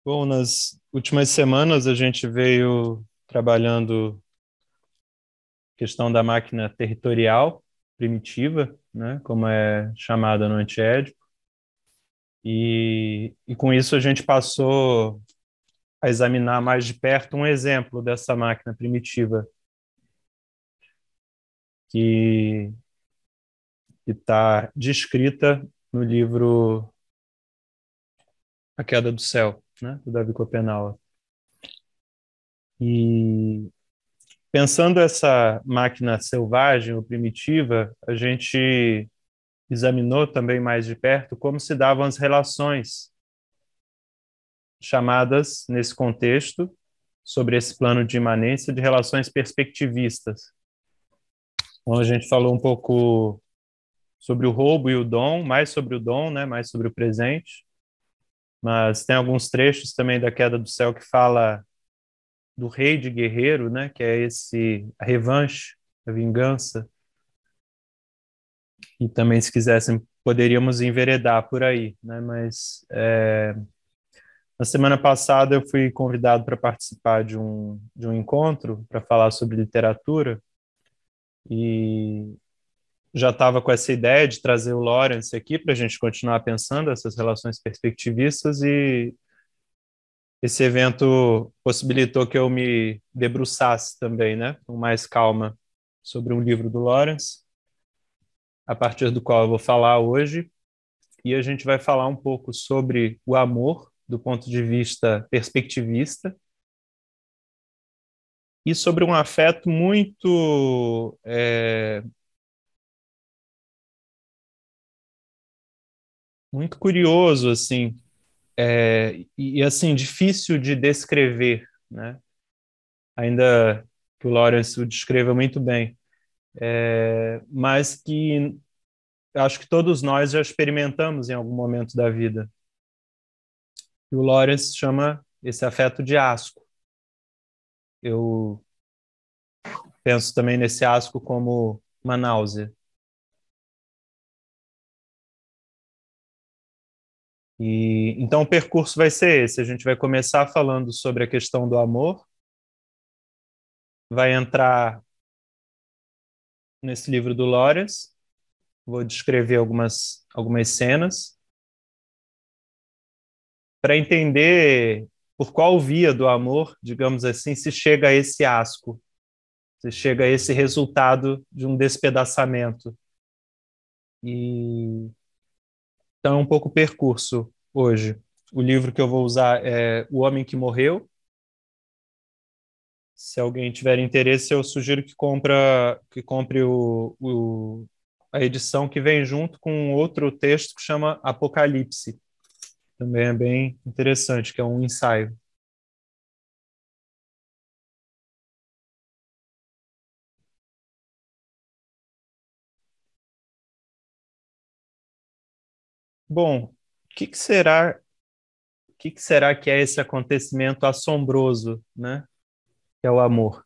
Bom, nas últimas semanas a gente veio trabalhando a questão da máquina territorial primitiva, né, como é chamada no Antiédipo, e com isso a gente passou a examinar mais de perto um exemplo dessa máquina primitiva que está descrita no livro A Queda do Céu, né, do Davi Copenaua. E pensando essa máquina selvagem ou primitiva, a gente examinou também mais de perto como se davam as relações chamadas, nesse contexto, sobre esse plano de imanência, de relações perspectivistas. Então, a gente falou um pouco sobre o roubo e o dom, mais sobre o dom, né, mais sobre o presente, mas tem alguns trechos também da Queda do Céu que fala do rei de guerreiro, né, que é a revanche, a vingança, e também, se quisessem, poderíamos enveredar por aí, né, mas na semana passada eu fui convidado para participar de um encontro para falar sobre literatura e já estava com essa ideia de trazer o Lawrence aqui para a gente continuar pensando essas relações perspectivistas, e esse evento possibilitou que eu me debruçasse também, né, com mais calma sobre um livro do Lawrence, a partir do qual eu vou falar hoje, e a gente vai falar um pouco sobre o amor do ponto de vista perspectivista e sobre um afeto muito curioso, assim, e assim difícil de descrever, né? Ainda que o Lawrence o descreva muito bem, mas que acho que todos nós já experimentamos em algum momento da vida. E o Lawrence chama esse afeto de asco. Eu penso também nesse asco como uma náusea. E então o percurso vai ser esse. A gente vai começar falando sobre a questão do amor, vai entrar nesse livro do Lawrence, vou descrever algumas cenas para entender por qual via do amor, digamos assim, se chega a esse asco, se chega a esse resultado de um despedaçamento. E então é um pouco o percurso hoje. O livro que eu vou usar é O Homem que Morreu. Se alguém tiver interesse, eu sugiro que compre a edição que vem junto com outro texto que chama Apocalipse. Também é bem interessante, que é um ensaio. Bom, o que que será que é esse acontecimento assombroso, né? Que é o amor.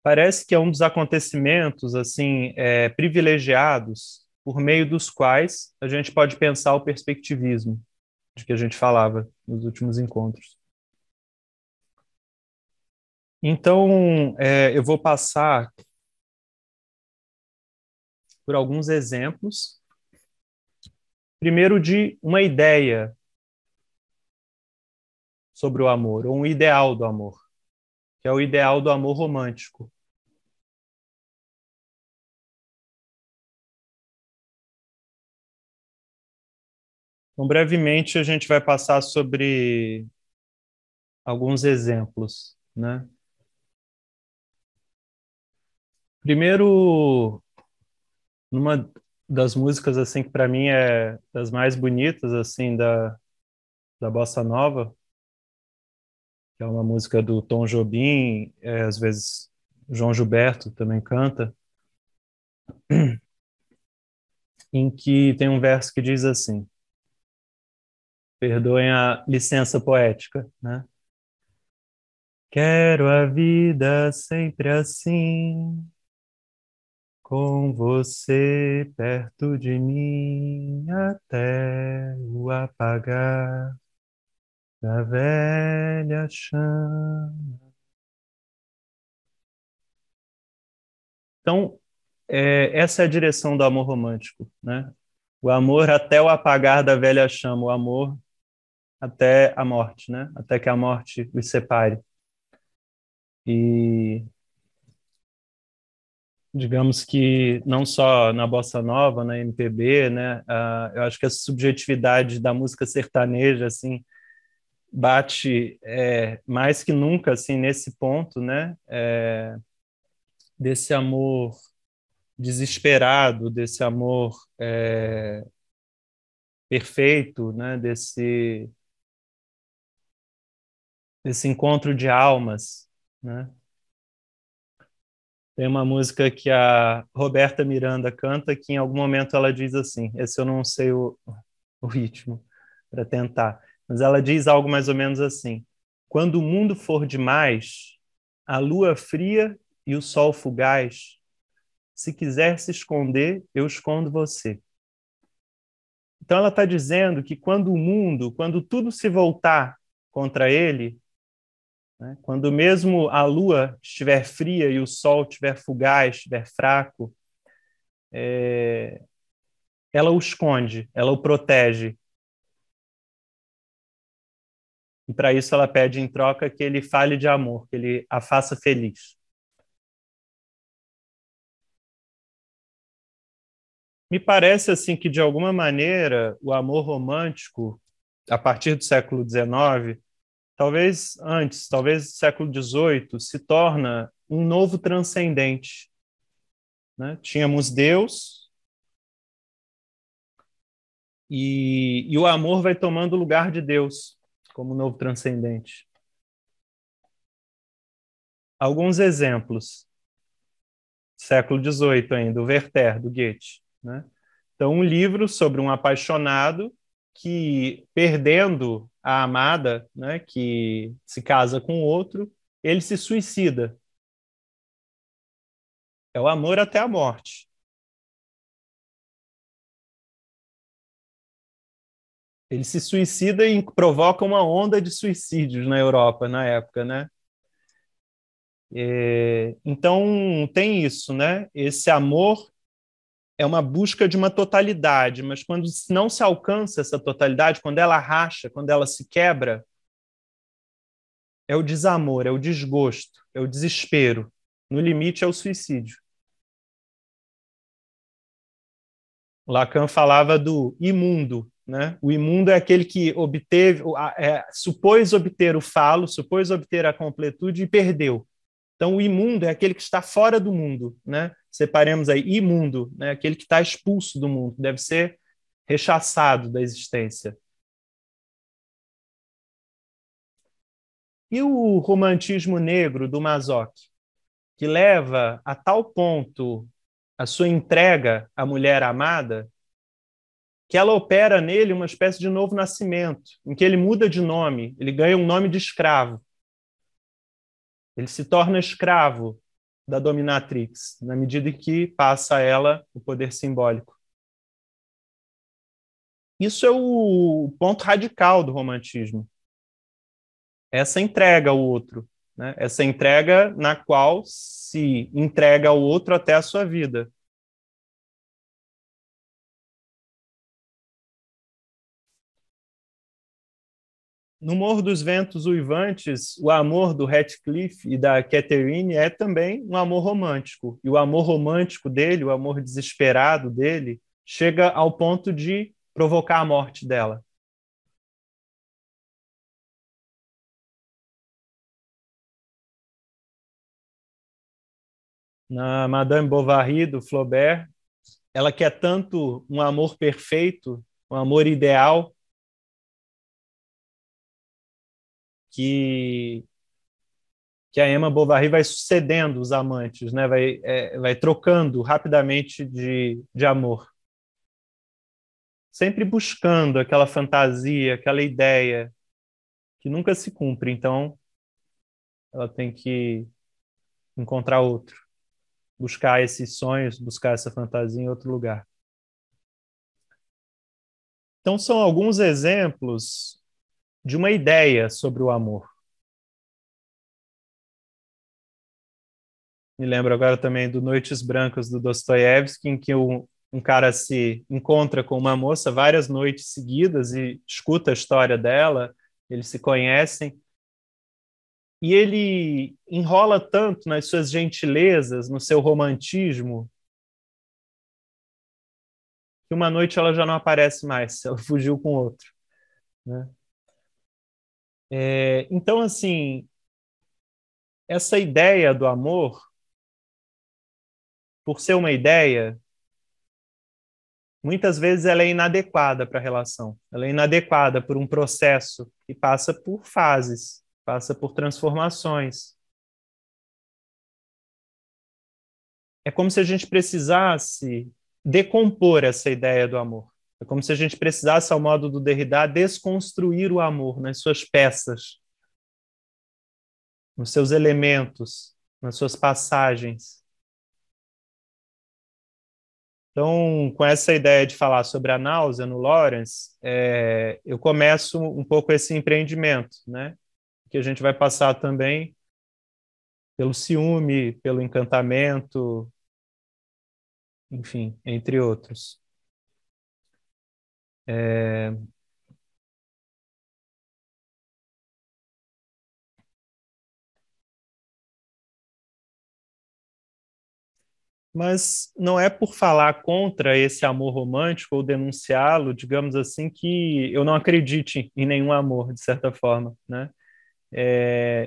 Parece que é um dos acontecimentos assim privilegiados por meio dos quais a gente pode pensar o perspectivismo de que a gente falava nos últimos encontros. Então, eu vou passar por alguns exemplos. Primeiro, de uma ideia sobre o amor, ou um ideal do amor, que é o ideal do amor romântico. Então, brevemente, a gente vai passar sobre alguns exemplos, né? Primeiro, numa das músicas assim que para mim é das mais bonitas assim da bossa nova, que é uma música do Tom Jobim, às vezes João Gilberto também canta, em que tem um verso que diz assim: perdoem a licença poética, né? Quero a vida sempre assim, com você perto de mim até o apagar. da velha chama. Então, essa é a direção do amor romântico, né? O amor até o apagar da velha chama, o amor até a morte, né? Até que a morte os separe. E digamos que não só na bossa nova, na MPB, né? Eu acho que a subjetividade da música sertaneja, assim, bate mais que nunca, assim, nesse ponto, né? Desse amor desesperado, desse amor perfeito, né? Desse encontro de almas, né? Tem uma música que a Roberta Miranda canta que em algum momento ela diz assim, esse eu não sei o ritmo para tentar, mas ela diz algo mais ou menos assim: quando o mundo for demais, a lua fria e o sol fugaz, se quiser se esconder, eu escondo você. Então ela está dizendo que quando tudo se voltar contra ele, né, quando mesmo a lua estiver fria e o sol estiver fugaz, estiver fraco, ela o esconde, ela o protege. E para isso ela pede em troca que ele fale de amor, que ele a faça feliz. Me parece assim que de alguma maneira o amor romântico, a partir do século XIX, talvez antes, talvez do século XVIII, se torna um novo transcendente, né? Tínhamos Deus e o amor vai tomando o lugar de Deus como novo transcendente. Alguns exemplos. Século XVIII ainda, o Werther, do Goethe, né? Então, um livro sobre um apaixonado que, perdendo a amada, né, que se casa com outro, ele se suicida. É o amor até a morte. Ele se suicida e provoca uma onda de suicídios na Europa na época, né? Então tem isso, né? Esse amor é uma busca de uma totalidade, mas quando não se alcança essa totalidade, quando ela racha, quando ela se quebra, é o desamor, é o desgosto, é o desespero. No limite, é o suicídio. Lacan falava do imundo, né? O imundo é aquele que supôs obter o falo, supôs obter a completude e perdeu. Então, o imundo é aquele que está fora do mundo, né? Separemos aí, imundo, né? Aquele que está expulso do mundo, deve ser rechaçado da existência. E o romantismo negro do Mazoc, que leva a tal ponto a sua entrega à mulher amada, que ela opera nele uma espécie de novo nascimento, em que ele muda de nome, ele ganha um nome de escravo. Ele se torna escravo da dominatrix, na medida em que passa a ela o poder simbólico. Isso é o ponto radical do romantismo. Essa entrega ao outro, né? Essa entrega na qual se entrega ao outro até a sua vida. No Morro dos Ventos Uivantes, o amor do Heathcliff e da Catherine é também um amor romântico. E o amor romântico dele, o amor desesperado dele, chega ao ponto de provocar a morte dela. Na Madame Bovary, do Flaubert, ela quer tanto um amor perfeito, um amor ideal, que a Emma Bovary vai sucedendo os amantes, né? Vai trocando rapidamente de amor. Sempre buscando aquela fantasia, aquela ideia que nunca se cumpre. Então, ela tem que encontrar outro, buscar esses sonhos, buscar essa fantasia em outro lugar. Então, são alguns exemplos de uma ideia sobre o amor. Me lembro agora também do Noites Brancas do Dostoiévski, em que um cara se encontra com uma moça várias noites seguidas e escuta a história dela, eles se conhecem, e ele enrola tanto nas suas gentilezas, no seu romantismo, que uma noite ela já não aparece mais, ela fugiu com outro, né? Então, assim, essa ideia do amor, por ser uma ideia, muitas vezes ela é inadequada para a relação. Ela é inadequada por um processo que passa por fases, passa por transformações. É como se a gente precisasse decompor essa ideia do amor. É como se a gente precisasse, ao modo do Derrida, desconstruir o amor nas suas peças, nos seus elementos, nas suas passagens. Então, com essa ideia de falar sobre a náusea no Lawrence, eu começo um pouco esse empreendimento, né? Que a gente vai passar também pelo ciúme, pelo encantamento, enfim, entre outros. É, mas não é por falar contra esse amor romântico ou denunciá-lo, digamos assim, que eu não acredite em nenhum amor, de certa forma, né?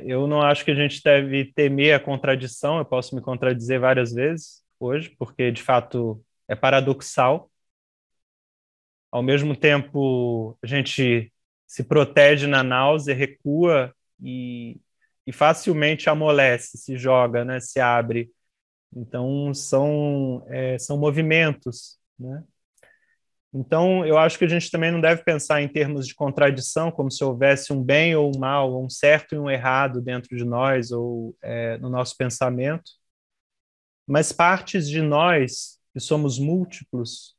Eu não acho que a gente deve temer a contradição, eu posso me contradizer várias vezes hoje, porque de fato é paradoxal. Ao mesmo tempo, a gente se protege na náusea, recua e facilmente amolece, se joga, né, se abre. Então, são movimentos, né? Então, eu acho que a gente também não deve pensar em termos de contradição, como se houvesse um bem ou um mal, ou um certo e um errado dentro de nós, ou no nosso pensamento, mas partes de nós, que somos múltiplos,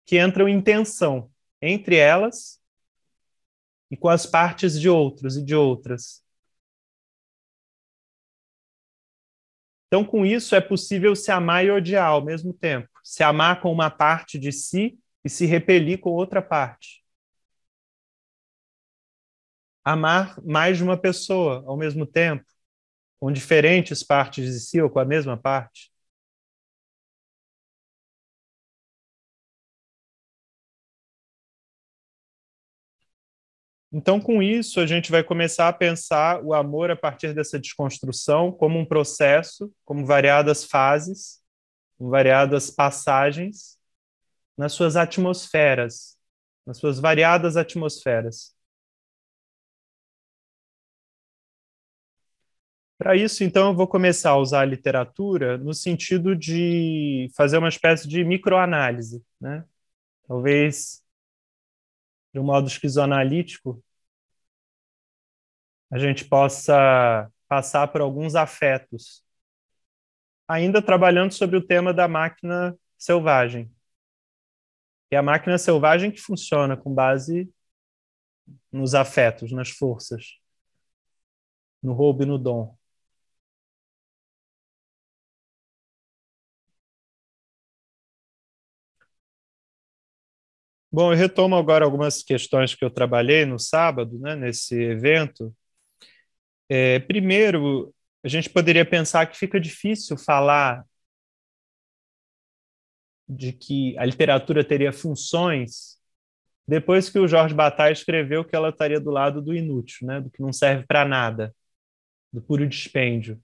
que entram em tensão entre elas e com as partes de outros e de outras. Então, com isso, é possível se amar e odiar ao mesmo tempo. Se amar com uma parte de si e se repelir com outra parte. Amar mais de uma pessoa ao mesmo tempo, com diferentes partes de si ou com a mesma parte. Então, com isso, a gente vai começar a pensar o amor a partir dessa desconstrução como um processo, como variadas fases, com variadas passagens, nas suas atmosferas, nas suas variadas atmosferas. Para isso, então, eu vou começar a usar a literatura no sentido de fazer uma espécie de microanálise, né? Talvez de um modo esquizoanalítico, a gente possa passar por alguns afetos, ainda trabalhando sobre o tema da máquina selvagem. É a máquina selvagem que funciona com base nos afetos, nas forças, no roubo e no dom. Bom, eu retomo agora algumas questões que eu trabalhei no sábado, né, nesse evento. Primeiro, a gente poderia pensar que fica difícil falar de que a literatura teria funções depois que o Jorge Bataille escreveu que ela estaria do lado do inútil, né, do que não serve para nada, do puro dispêndio.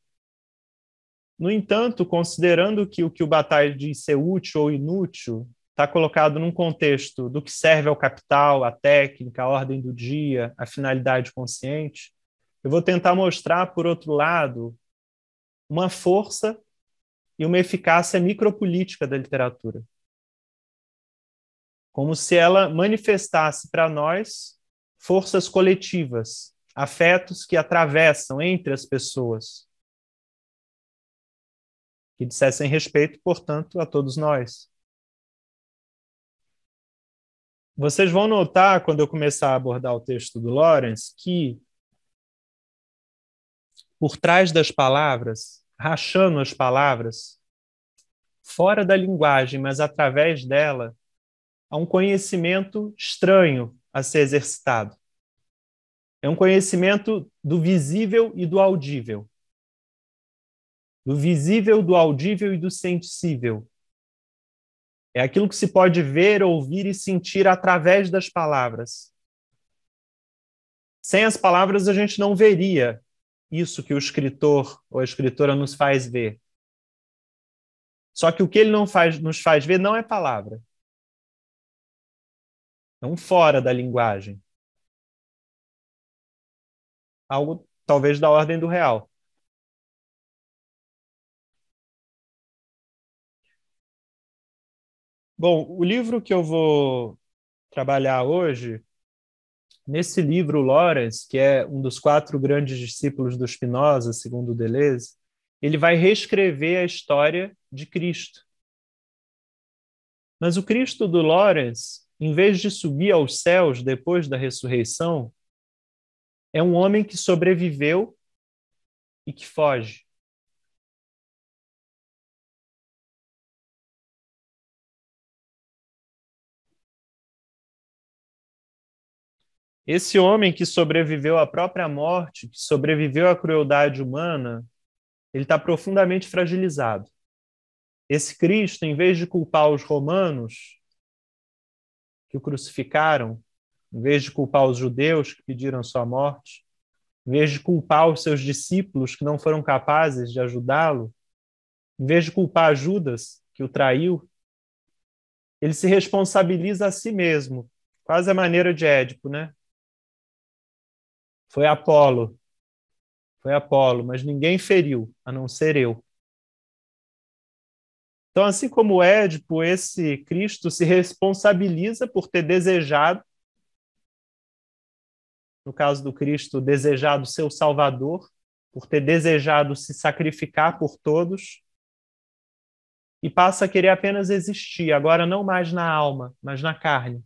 No entanto, considerando que o Bataille diz ser útil ou inútil está colocado num contexto do que serve ao capital, à técnica, à ordem do dia, à finalidade consciente, eu vou tentar mostrar, por outro lado, uma força e uma eficácia micropolítica da literatura, como se ela manifestasse para nós forças coletivas, afetos que atravessam entre as pessoas, que dissessem respeito, portanto, a todos nós. Vocês vão notar, quando eu começar a abordar o texto do Lawrence, que por trás das palavras, rachando as palavras, fora da linguagem, mas através dela, há um conhecimento estranho a ser exercitado. É um conhecimento do visível e do audível. Do visível, do audível e do sensível. É aquilo que se pode ver, ouvir e sentir através das palavras. Sem as palavras, a gente não veria isso que o escritor ou a escritora nos faz ver. Só que o que ele nos faz ver não é palavra. É um fora da linguagem. Algo talvez da ordem do real. Bom, o livro que eu vou trabalhar hoje, nesse livro, Lawrence, que é um dos 4 grandes discípulos do Spinoza, segundo Deleuze, ele vai reescrever a história de Cristo. Mas o Cristo do Lawrence, em vez de subir aos céus depois da ressurreição, é um homem que sobreviveu e que foge. Esse homem que sobreviveu à própria morte, que sobreviveu à crueldade humana, ele está profundamente fragilizado. Esse Cristo, em vez de culpar os romanos que o crucificaram, em vez de culpar os judeus que pediram sua morte, em vez de culpar os seus discípulos que não foram capazes de ajudá-lo, em vez de culpar Judas, que o traiu, ele se responsabiliza a si mesmo, quase a maneira de Édipo, né? Foi Apolo, mas ninguém feriu, a não ser eu. Então, assim como Édipo, esse Cristo se responsabiliza por ter desejado, no caso do Cristo, desejado seu Salvador, por ter desejado se sacrificar por todos, e passa a querer apenas existir, agora não mais na alma, mas na carne.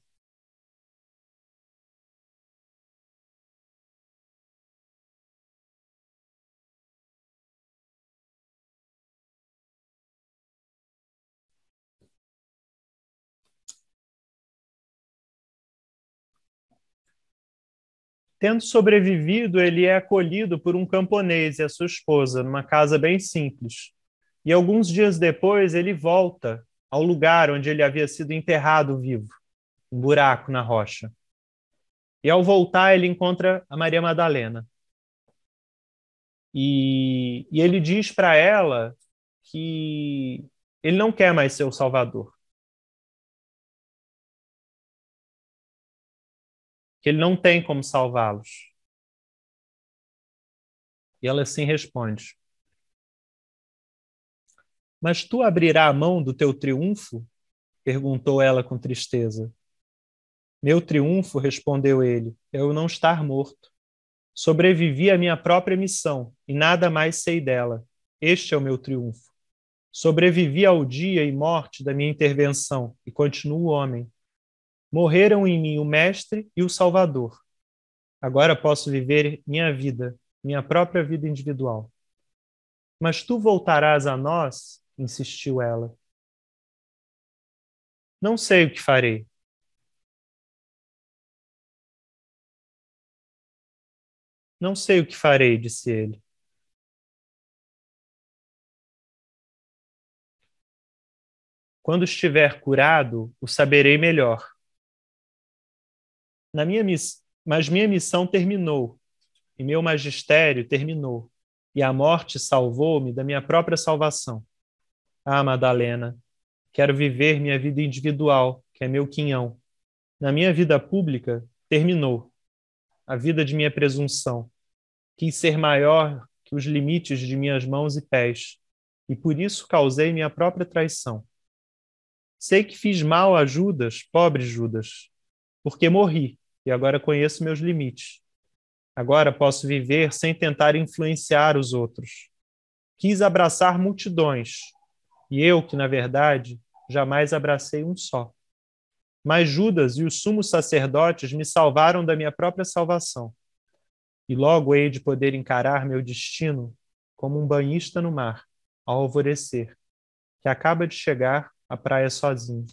Tendo sobrevivido, ele é acolhido por um camponês e a sua esposa, numa casa bem simples. E alguns dias depois, ele volta ao lugar onde ele havia sido enterrado vivo, um buraco na rocha. E ao voltar, ele encontra a Maria Madalena. E ele diz para ela que ele não quer mais ser o Salvador, que ele não tem como salvá-los. E ela assim responde: Mas tu abrirá a mão do teu triunfo? Perguntou ela com tristeza. Meu triunfo, respondeu ele, é eu não estar morto. Sobrevivi à minha própria missão e nada mais sei dela. Este é o meu triunfo. Sobrevivi ao dia e morte da minha intervenção e continuo homem. Morreram em mim o Mestre e o Salvador. Agora posso viver minha vida, minha própria vida individual. Mas tu voltarás a nós? Insistiu ela. Não sei o que farei. Não sei o que farei, disse ele. Quando estiver curado, o saberei melhor. Mas minha missão terminou, e meu magistério terminou, e a morte salvou-me da minha própria salvação. Ah, Madalena, quero viver minha vida individual, que é meu quinhão. Na minha vida pública, terminou a vida de minha presunção. Quis ser maior que os limites de minhas mãos e pés, e por isso causei minha própria traição. Sei que fiz mal a Judas, pobre Judas, porque morri e agora conheço meus limites. Agora posso viver sem tentar influenciar os outros. Quis abraçar multidões, e eu, que na verdade jamais abracei um só. Mas Judas e os sumos sacerdotes me salvaram da minha própria salvação. E logo hei de poder encarar meu destino como um banhista no mar, ao alvorecer, que acaba de chegar à praia sozinho.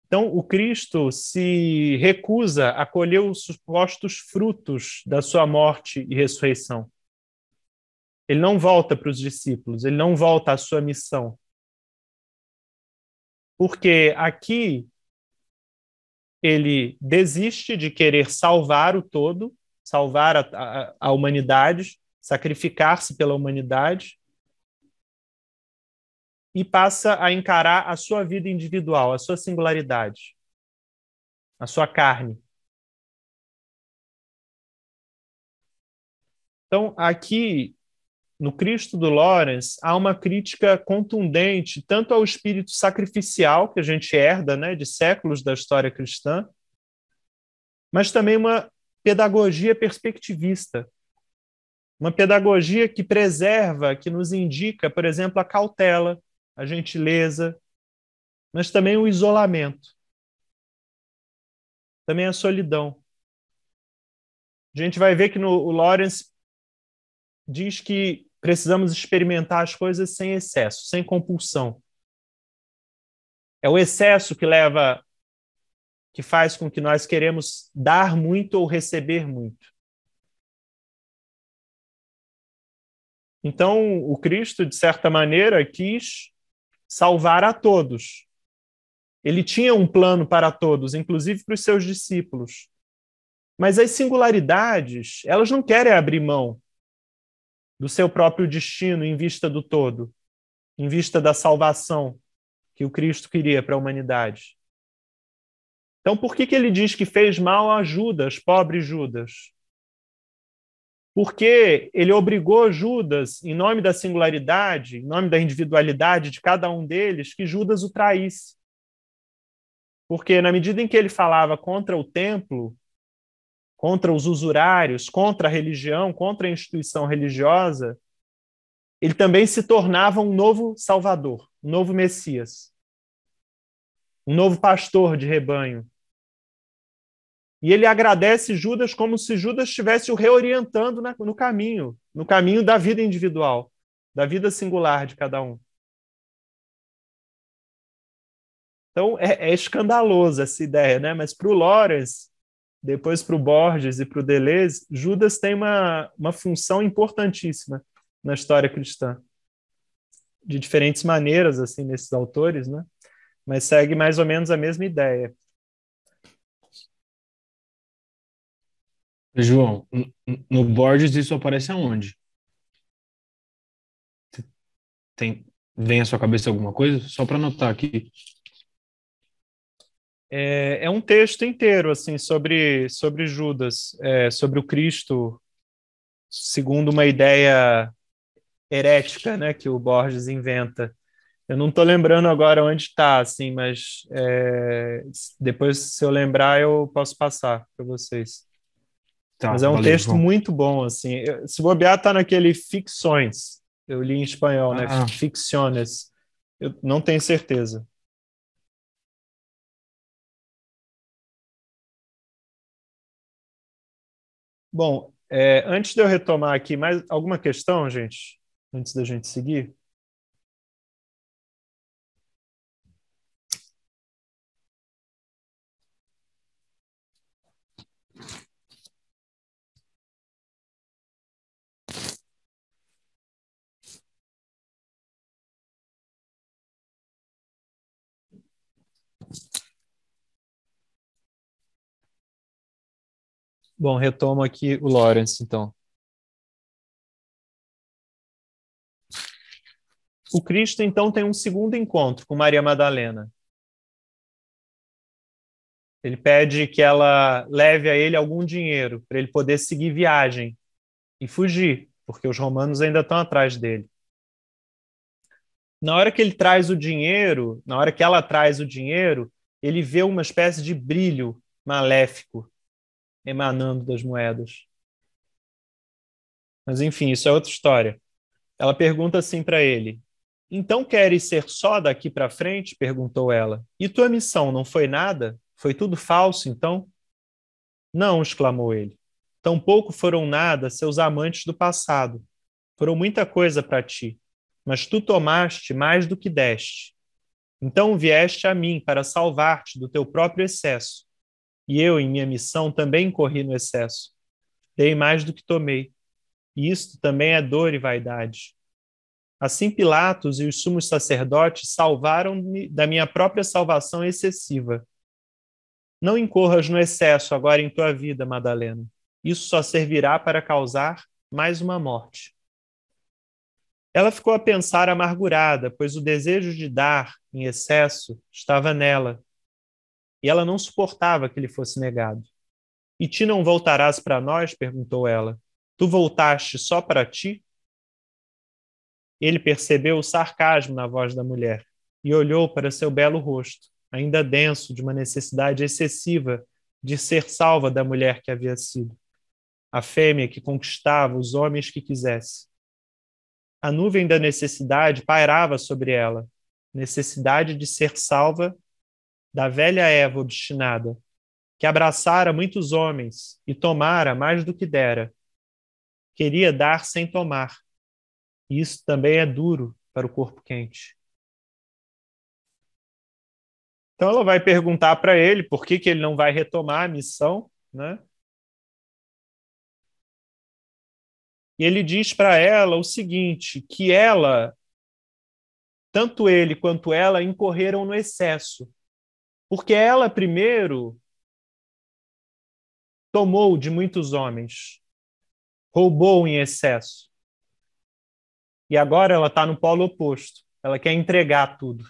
Então, o Cristo se recusa a colher os supostos frutos da sua morte e ressurreição. Ele não volta para os discípulos, ele não volta à sua missão. Porque aqui ele desiste de querer salvar o todo, salvar a humanidade, sacrificar-se pela humanidade, e passa a encarar a sua vida individual, a sua singularidade, a sua carne. Então, aqui, no Cristo do Lawrence, há uma crítica contundente tanto ao espírito sacrificial que a gente herda, né, de séculos da história cristã, mas também uma pedagogia perspectivista, uma pedagogia que preserva, que nos indica, por exemplo, a cautela, a gentileza, mas também o isolamento, também a solidão. A gente vai ver que o Lawrence diz que precisamos experimentar as coisas sem excesso, sem compulsão. É o excesso que faz com que nós queremos dar muito ou receber muito. Então, o Cristo, de certa maneira, quis salvar a todos. Ele tinha um plano para todos, inclusive para os seus discípulos. Mas as singularidades, elas não querem abrir mão do seu próprio destino em vista do todo, em vista da salvação que o Cristo queria para a humanidade. Então, por que ele diz que fez mal a Judas, pobre Judas? Porque ele obrigou Judas, em nome da singularidade, em nome da individualidade de cada um deles, que Judas o traísse. Porque na medida em que ele falava contra o templo, contra os usurários, contra a religião, contra a instituição religiosa, ele também se tornava um novo Salvador, um novo Messias, um novo pastor de rebanho. E ele agradece Judas como se Judas estivesse o reorientando no caminho da vida individual, da vida singular de cada um. Então, é escandaloso essa ideia, né? Mas para o Lawrence, depois para o Borges e para o Deleuze, Judas tem uma função importantíssima na história cristã, de diferentes maneiras, assim, nesses autores, né? Mas segue mais ou menos a mesma ideia. João, no Borges isso aparece aonde? Tem, vem à sua cabeça alguma coisa? Só para anotar aqui. É um texto inteiro, assim, sobre Judas, sobre o Cristo, segundo uma ideia herética, né, que o Borges inventa. Eu não estou lembrando agora onde está, assim, mas depois, se eu lembrar, eu posso passar para vocês. Tá, Mas é um valeu, texto João. muito bom, assim. Se bobear, está naquele Ficções. Eu li em espanhol, né? Ah, Ficciones. Eu não tenho certeza. Bom, antes de eu retomar aqui, mais alguma questão, gente? Antes da gente seguir? Bom, retomo aqui o Lawrence, então. O Cristo, então, tem um segundo encontro com Maria Madalena. Ele pede que ela leve a ele algum dinheiro para ele poder seguir viagem e fugir, porque os romanos ainda estão atrás dele. Na hora que ele traz o dinheiro, na hora que ela traz o dinheiro, ele vê uma espécie de brilho maléfico emanando das moedas. Mas, enfim, isso é outra história. Ela pergunta assim para ele: então queres ser só daqui para frente? Perguntou ela. E tua missão não foi nada? Foi tudo falso, então? Não, exclamou ele. Tampouco foram nada seus amantes do passado. Foram muita coisa para ti, mas tu tomaste mais do que deste. Então vieste a mim para salvar-te do teu próprio excesso. E eu, em minha missão, também incorri no excesso. Dei mais do que tomei. E isto também é dor e vaidade. Assim Pilatos e os sumos sacerdotes salvaram-me da minha própria salvação excessiva. Não incorras no excesso agora em tua vida, Madalena. Isso só servirá para causar mais uma morte. Ela ficou a pensar amargurada, pois o desejo de dar em excesso estava nela, e ela não suportava que lhe fosse negado. E ti não voltarás para nós? Perguntou ela. Tu voltaste só para ti? Ele percebeu o sarcasmo na voz da mulher e olhou para seu belo rosto, ainda denso de uma necessidade excessiva de ser salva da mulher que havia sido, a fêmea que conquistava os homens que quisesse. A nuvem da necessidade pairava sobre ela, necessidade de ser salva da velha Eva obstinada, que abraçara muitos homens e tomara mais do que dera. Queria dar sem tomar. E isso também é duro para o corpo quente. Então ela vai perguntar para ele por que ele não vai retomar a missão, né? E ele diz para ela o seguinte, que ela, tanto ele quanto ela, incorreram no excesso. Porque ela primeiro tomou de muitos homens, roubou em excesso. E agora ela está no polo oposto. Ela quer entregar tudo.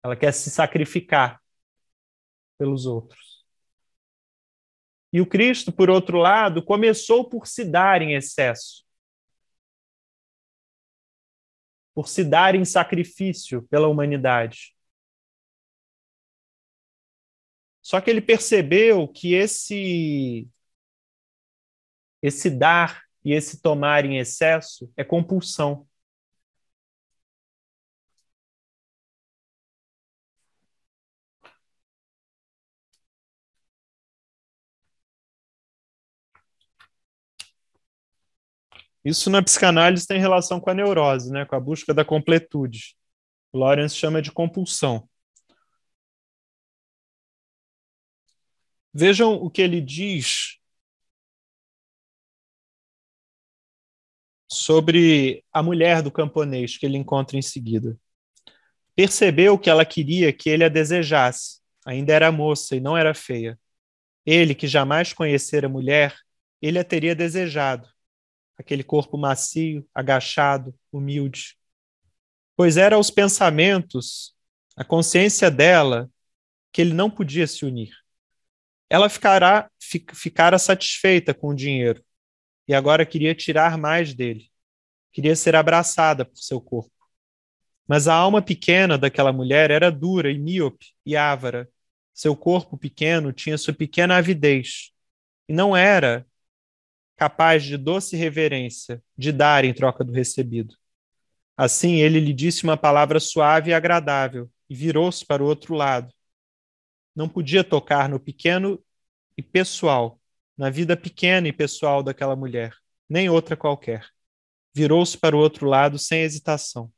Ela quer se sacrificar pelos outros. E o Cristo, por outro lado, começou por se dar em excesso, por se dar em sacrifício pela humanidade. Só que ele percebeu que esse dar e esse tomar em excesso é compulsão. Isso na psicanálise tem relação com a neurose, né? Com a busca da completude. Lawrence chama de compulsão. Vejam o que ele diz sobre a mulher do camponês que ele encontra em seguida. Percebeu que ela queria que ele a desejasse. Ainda era moça e não era feia. Ele, que jamais conhecera mulher, ele a teria desejado. Aquele corpo macio, agachado, humilde. Pois era aos pensamentos, a consciência dela, que ele não podia se unir. Ela ficara satisfeita com o dinheiro e agora queria tirar mais dele. Queria ser abraçada por seu corpo. Mas a alma pequena daquela mulher era dura e míope e ávara. Seu corpo pequeno tinha sua pequena avidez e não era capaz de doce reverência, de dar em troca do recebido. Assim, ele lhe disse uma palavra suave e agradável e virou-se para o outro lado. Não podia tocar no pequeno e pessoal, na vida pequena e pessoal daquela mulher, nem outra qualquer. Virou-se para o outro lado sem hesitação.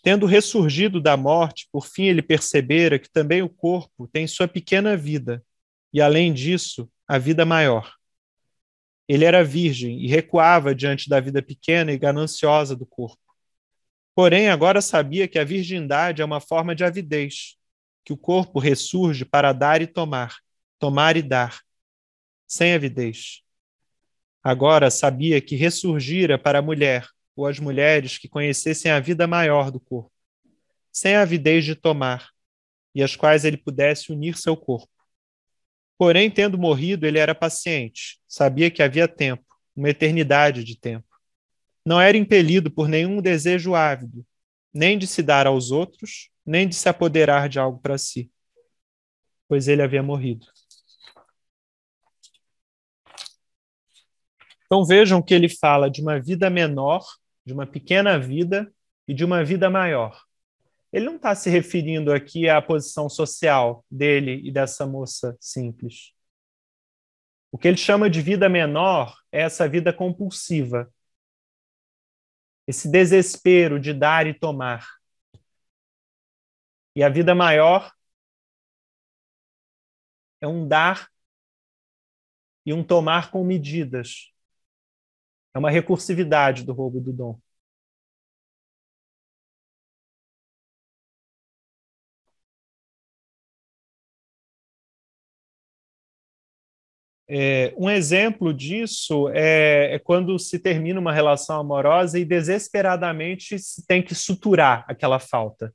Tendo ressurgido da morte, por fim ele percebera que também o corpo tem sua pequena vida, e além disso, a vida maior. Ele era virgem e recuava diante da vida pequena e gananciosa do corpo. Porém, agora sabia que a virgindade é uma forma de avidez, que o corpo ressurge para dar e tomar e dar, sem avidez. Agora sabia que ressurgira para a mulher, ou as mulheres que conhecessem a vida maior do corpo, sem avidez de tomar, e às quais ele pudesse unir seu corpo. Porém, tendo morrido, ele era paciente, sabia que havia tempo, uma eternidade de tempo. Não era impelido por nenhum desejo ávido, nem de se dar aos outros, nem de se apoderar de algo para si, pois ele havia morrido. Então vejam que ele fala de uma vida menor, de uma pequena vida e de uma vida maior. Ele não está se referindo aqui à posição social dele e dessa moça simples. O que ele chama de vida menor é essa vida compulsiva, esse desespero de dar e tomar. E a vida maior é um dar e um tomar com medidas. É uma recursividade do roubo do dom. Um exemplo disso é quando se termina uma relação amorosa e desesperadamente se tem que suturar aquela falta.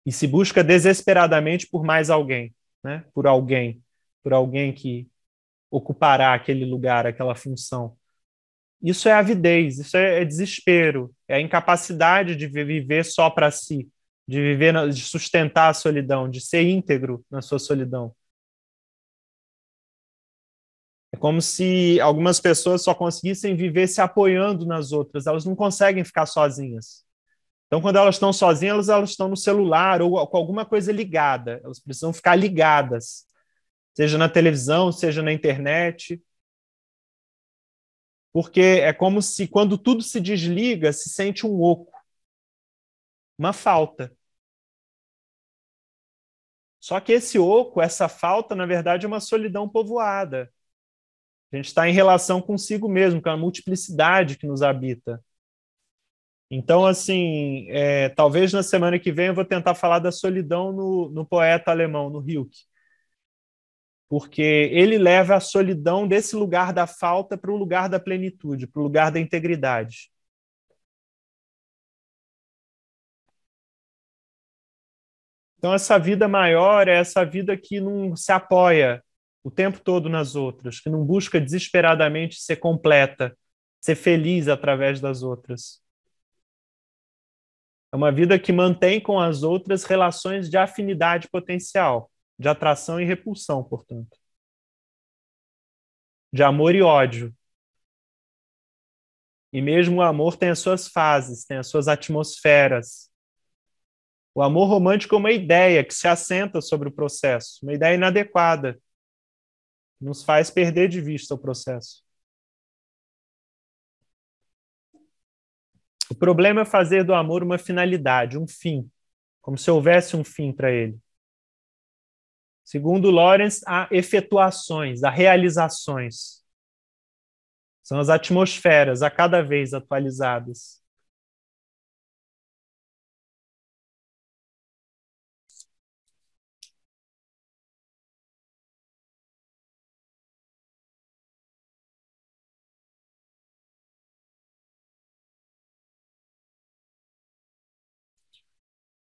E se busca desesperadamente por mais alguém, né? Por alguém que ocupará aquele lugar, aquela função. Isso é avidez, isso é desespero, é a incapacidade de viver só para si, de sustentar a solidão, de ser íntegro na sua solidão. É como se algumas pessoas só conseguissem viver se apoiando nas outras, elas não conseguem ficar sozinhas. Então, quando elas estão sozinhas, elas estão no celular ou com alguma coisa ligada, elas precisam ficar ligadas, seja na televisão, seja na internet, porque é como se quando tudo se desliga, se sente um oco, uma falta. Só que esse oco, essa falta, na verdade, é uma solidão povoada. A gente está em relação consigo mesmo, com a multiplicidade que nos habita. Então, assim, talvez na semana que vem eu vou tentar falar da solidão no poeta alemão, no Rilke. Porque ele leva a solidão desse lugar da falta para o lugar da plenitude, para o lugar da integridade. Então, essa vida maior é essa vida que não se apoia o tempo todo nas outras, que não busca desesperadamente ser completa, ser feliz através das outras. É uma vida que mantém com as outras relações de afinidade potencial, de atração e repulsão, portanto. De amor e ódio. E mesmo o amor tem as suas fases, tem as suas atmosferas. O amor romântico é uma ideia que se assenta sobre o processo, uma ideia inadequada, que nos faz perder de vista o processo. O problema é fazer do amor uma finalidade, um fim, como se houvesse um fim para ele. Segundo Lawrence, há efetuações, há realizações. São as atmosferas, a cada vez atualizadas.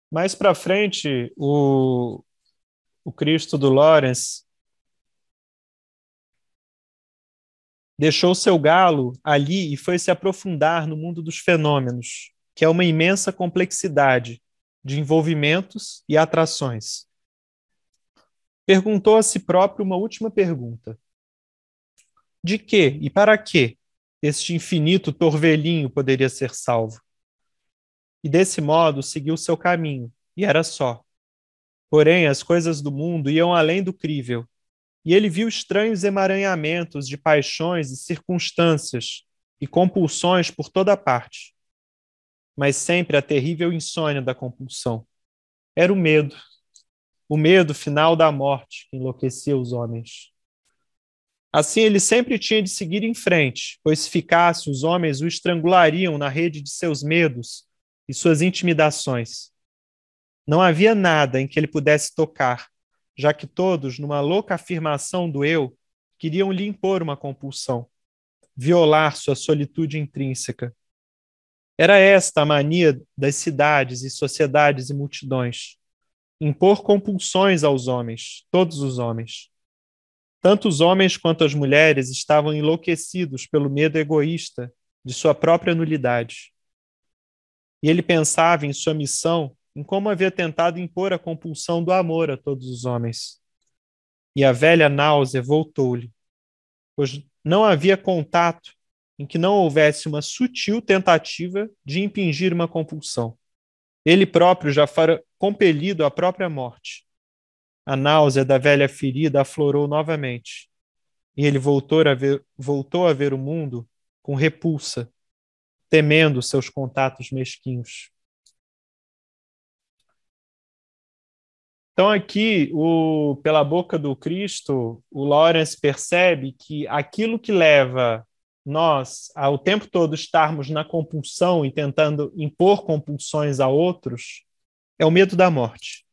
Mais para frente, o Cristo do Lawrence deixou seu galo ali e foi se aprofundar no mundo dos fenômenos, que é uma imensa complexidade de envolvimentos e atrações. Perguntou a si próprio uma última pergunta: de que e para que este infinito torvelinho poderia ser salvo? E desse modo seguiu seu caminho, e era só. Porém, as coisas do mundo iam além do crível, e ele viu estranhos emaranhamentos de paixões e circunstâncias e compulsões por toda parte. Mas sempre a terrível insônia da compulsão. Era o medo final da morte que enlouquecia os homens. Assim ele sempre tinha de seguir em frente, pois se ficasse, os homens o estrangulariam na rede de seus medos e suas intimidações. Não havia nada em que ele pudesse tocar, já que todos, numa louca afirmação do eu, queriam lhe impor uma compulsão, violar sua solitude intrínseca. Era esta a mania das cidades e sociedades e multidões, impor compulsões aos homens, todos os homens. Tanto os homens quanto as mulheres estavam enlouquecidos pelo medo egoísta de sua própria nulidade. E ele pensava em sua missão, em como havia tentado impor a compulsão do amor a todos os homens. E a velha náusea voltou-lhe, pois não havia contato em que não houvesse uma sutil tentativa de impingir uma compulsão. Ele próprio já fora compelido à própria morte. A náusea da velha ferida aflorou novamente, e ele voltou a ver o mundo com repulsa, temendo seus contatos mesquinhos. Então aqui, pela boca do Cristo, o Lawrence percebe que aquilo que leva nós ao tempo todo estarmos na compulsão e tentando impor compulsões a outros é o medo da morte.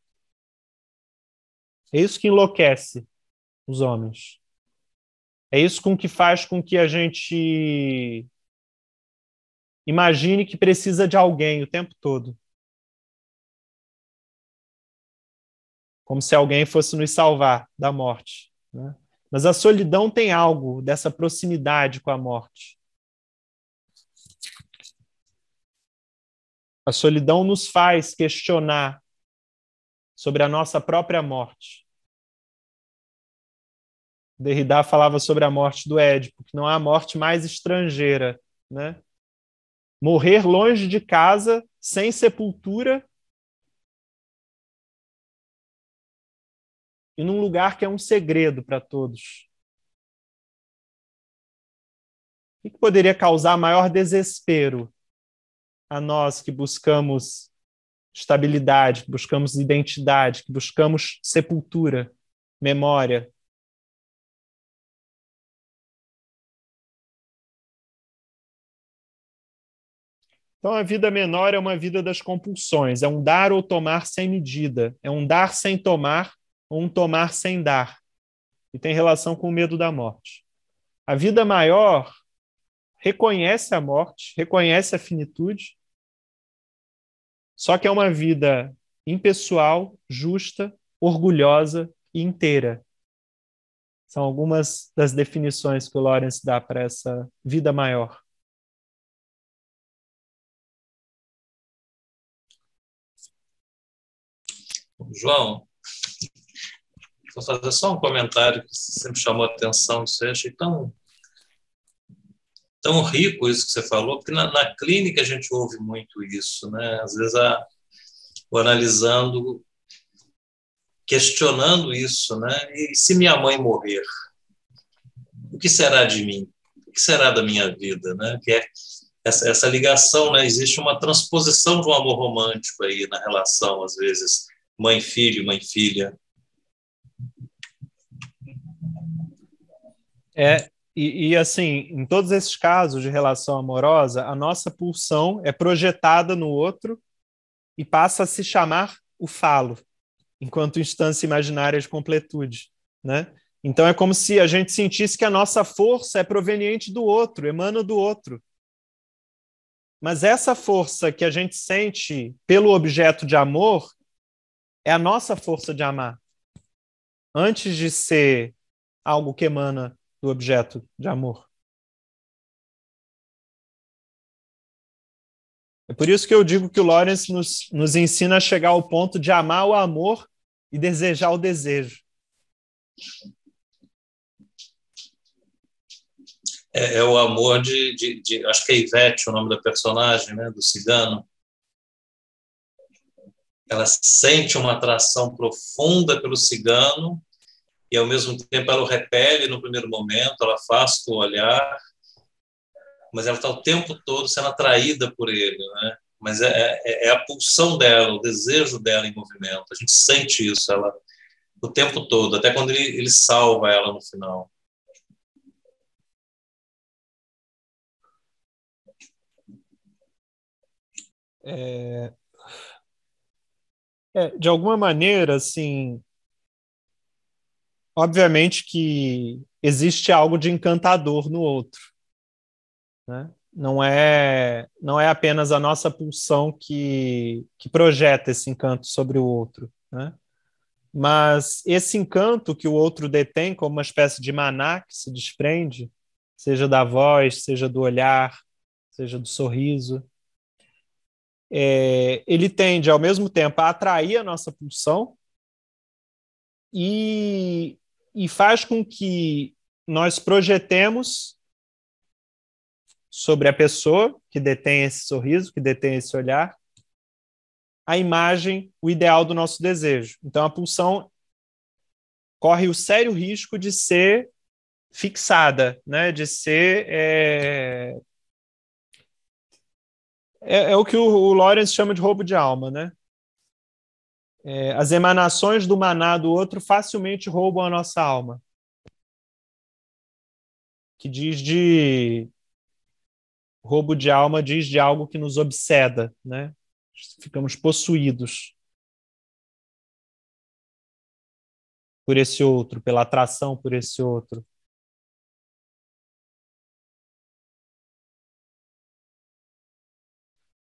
É isso que enlouquece os homens. É isso que faz com que a gente imagine que precisa de alguém o tempo todo. Como se alguém fosse nos salvar da morte, né? Mas a solidão tem algo dessa proximidade com a morte. A solidão nos faz questionar sobre a nossa própria morte. Derrida falava sobre a morte do Édipo, que não há morte mais estrangeira, né? Morrer longe de casa, sem sepultura, e num lugar que é um segredo para todos. O que poderia causar maior desespero a nós que buscamos estabilidade, que buscamos identidade, que buscamos sepultura, memória? Então, a vida menor é uma vida das compulsões, é um dar ou tomar sem medida, é um dar sem tomar ou um tomar sem dar, e tem relação com o medo da morte. A vida maior reconhece a morte, reconhece a finitude, só que é uma vida impessoal, justa, orgulhosa e inteira. São algumas das definições que o Lawrence dá para essa vida maior. João, vou fazer só um comentário que sempre chamou a atenção. Você achei tão rico isso que você falou, porque na clínica a gente ouve muito isso, né? Às vezes o analisando, questionando isso, né? E se minha mãe morrer, o que será de mim? O que será da minha vida, né? Que é essa ligação, né? Existe uma transposição de um amor romântico aí na relação, às vezes, mãe-filho, mãe-filha. Assim, em todos esses casos de relação amorosa, a nossa pulsão é projetada no outro e passa a se chamar o falo, enquanto instância imaginária de completude, né? Então é como se a gente sentisse que a nossa força é proveniente do outro, emana do outro. Mas essa força que a gente sente pelo objeto de amor é a nossa força de amar, antes de ser algo que emana do objeto de amor. É por isso que eu digo que o Lawrence nos ensina a chegar ao ponto de amar o amor e desejar o desejo. É o amor acho que é Ivete, o nome da personagem, né, do cigano. Ela sente uma atração profunda pelo cigano e, ao mesmo tempo, ela o repele no primeiro momento, ela afasta o olhar, mas ela está o tempo todo sendo atraída por ele, né? Mas é a pulsão dela, o desejo dela em movimento. A gente sente isso ela, o tempo todo, até quando ele salva ela no final. De alguma maneira, assim, obviamente que existe algo de encantador no outro, né? Não é apenas a nossa pulsão que projeta esse encanto sobre o outro, né? Mas esse encanto que o outro detém como uma espécie de maná que se desprende, seja da voz, seja do olhar, seja do sorriso, ele tende, ao mesmo tempo, a atrair a nossa pulsão e faz com que nós projetemos sobre a pessoa que detém esse sorriso, que detém esse olhar, a imagem, o ideal do nosso desejo. Então, a pulsão corre o sério risco de ser fixada, né? De ser... É o que o Lawrence chama de roubo de alma, né? As emanações do maná do outro facilmente roubam a nossa alma. Que diz de... Roubo de alma diz de algo que nos obseda, né? Ficamos possuídos por esse outro, pela atração por esse outro.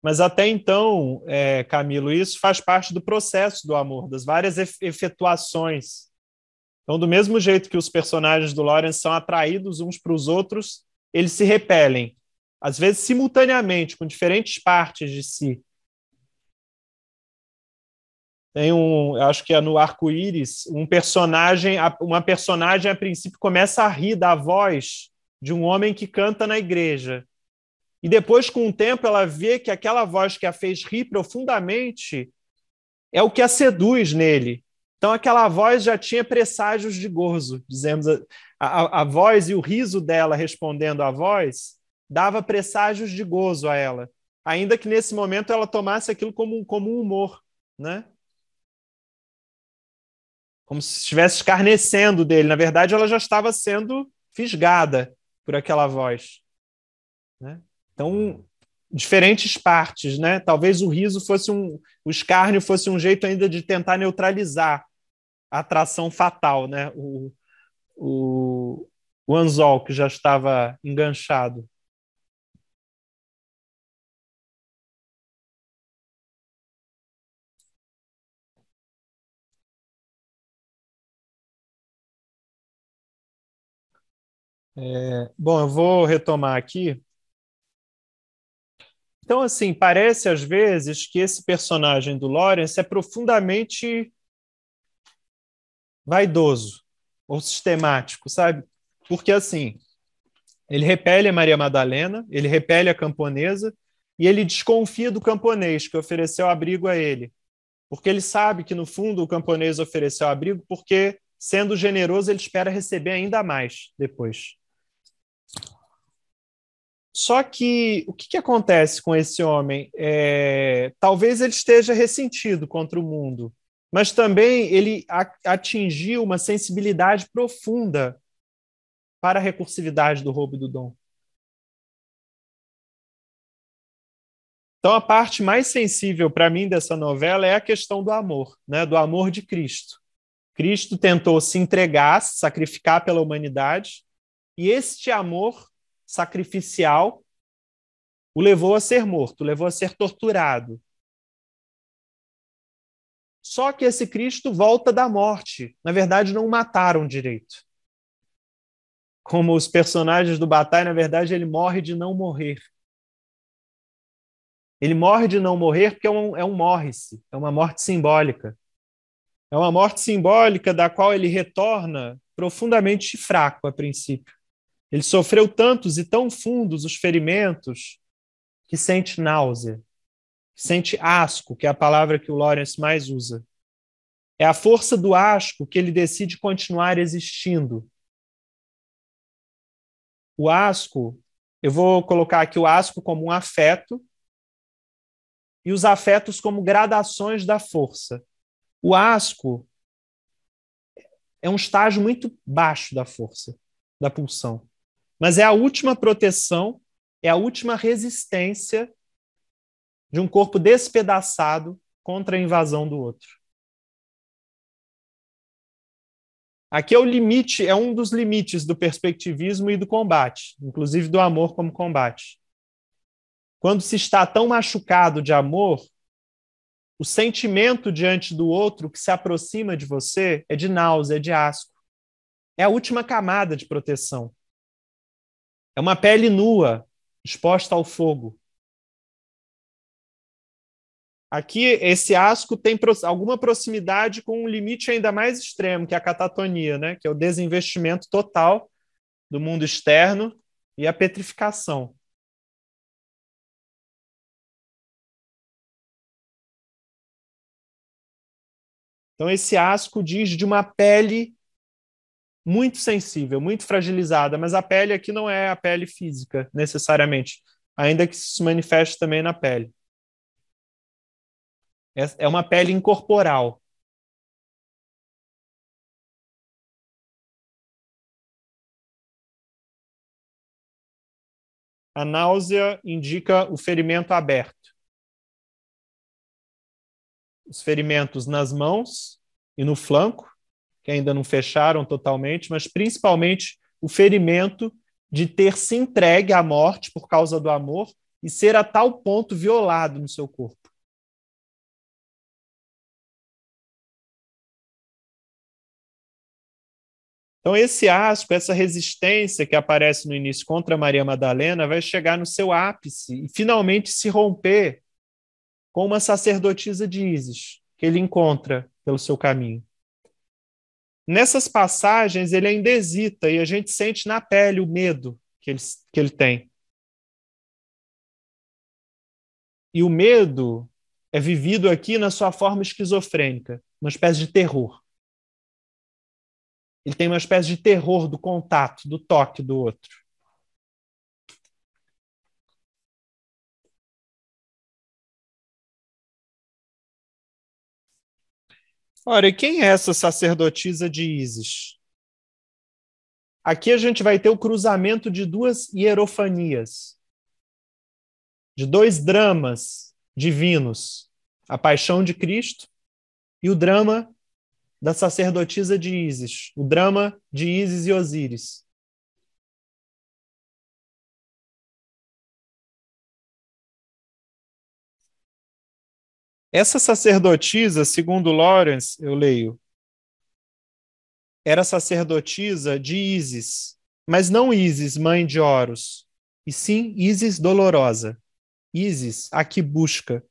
Mas até então, Camilo, isso faz parte do processo do amor, das várias efetuações. Então, do mesmo jeito que os personagens do Lawrence são atraídos uns para os outros, eles se repelem, às vezes simultaneamente, com diferentes partes de si. Tem eu acho que é no Arco-Íris, uma personagem a princípio começa a rir da voz de um homem que canta na igreja. E depois, com o tempo, ela vê que aquela voz que a fez rir profundamente é o que a seduz nele. Então, aquela voz já tinha presságios de gozo, dizemos. A voz e o riso dela respondendo à voz dava presságios de gozo a ela, ainda que nesse momento ela tomasse aquilo como um humor, né? Como se estivesse escarnecendo dele. Na verdade, ela já estava sendo fisgada por aquela voz, né? Então, diferentes partes, né? Talvez o riso fosse o escárnio fosse um jeito ainda de tentar neutralizar a atração fatal, né? O anzol que já estava enganchado. Bom, eu vou retomar aqui. Então, assim, parece às vezes que esse personagem do Lawrence é profundamente vaidoso ou sistemático, sabe? Porque, assim, ele repele a Maria Madalena, ele repele a camponesa e ele desconfia do camponês que ofereceu abrigo a ele. Porque ele sabe que, no fundo, o camponês ofereceu abrigo porque, sendo generoso, ele espera receber ainda mais depois. Só que o que acontece com esse homem? Talvez ele esteja ressentido contra o mundo, mas também ele atingiu uma sensibilidade profunda para a recursividade do roubo e do dom. Então, a parte mais sensível para mim dessa novela é a questão do amor, né? Do amor de Cristo. Cristo tentou se entregar, se sacrificar pela humanidade, e este amor sacrificial o levou a ser morto, o levou a ser torturado. Só que esse Cristo volta da morte. Na verdade, não o mataram direito. Como os personagens do Bataille, na verdade, ele morre de não morrer. Ele morre de não morrer porque é um morre-se, é uma morte simbólica. É uma morte simbólica da qual ele retorna profundamente fraco a princípio. Ele sofreu tantos e tão fundos os ferimentos que sente náusea, que sente asco, que é a palavra que o Lawrence mais usa. É a força do asco que ele decide continuar existindo. O asco, eu vou colocar aqui o asco como um afeto e os afetos como gradações da força. O asco é um estágio muito baixo da força, da pulsão. Mas é a última proteção, é a última resistência de um corpo despedaçado contra a invasão do outro. Aqui é o limite, é um dos limites do perspectivismo e do combate, inclusive do amor como combate. Quando se está tão machucado de amor, o sentimento diante do outro que se aproxima de você é de náusea, é de asco. É a última camada de proteção. É uma pele nua, exposta ao fogo. Aqui, esse asco tem alguma proximidade com um limite ainda mais extremo, que é a catatonia, né? Que é o desinvestimento total do mundo externo e a petrificação. Então, esse asco diz de uma pele muito sensível, muito fragilizada, mas a pele aqui não é a pele física, necessariamente, ainda que isso se manifeste também na pele. É uma pele incorporal. A náusea indica o ferimento aberto. Os ferimentos nas mãos e no flanco, que ainda não fecharam totalmente, mas principalmente o ferimento de ter se entregue à morte por causa do amor e ser a tal ponto violado no seu corpo. Então, esse asco, essa resistência que aparece no início contra Maria Madalena vai chegar no seu ápice e finalmente se romper com uma sacerdotisa de Ísis, que ele encontra pelo seu caminho. Nessas passagens, ele ainda hesita e a gente sente na pele o medo que ele tem. E o medo é vivido aqui na sua forma esquizofrênica, uma espécie de terror. Ele tem uma espécie de terror do contato, do toque do outro. Ora, e quem é essa sacerdotisa de Ísis? Aqui a gente vai ter o cruzamento de duas hierofanias, de dois dramas divinos, a paixão de Cristo e o drama da sacerdotisa de Ísis, o drama de Ísis e Osíris. Essa sacerdotisa, segundo Lawrence, eu leio, era sacerdotisa de Ísis, mas não Ísis, mãe de Horus, e sim Ísis dolorosa, Ísis, a que busca.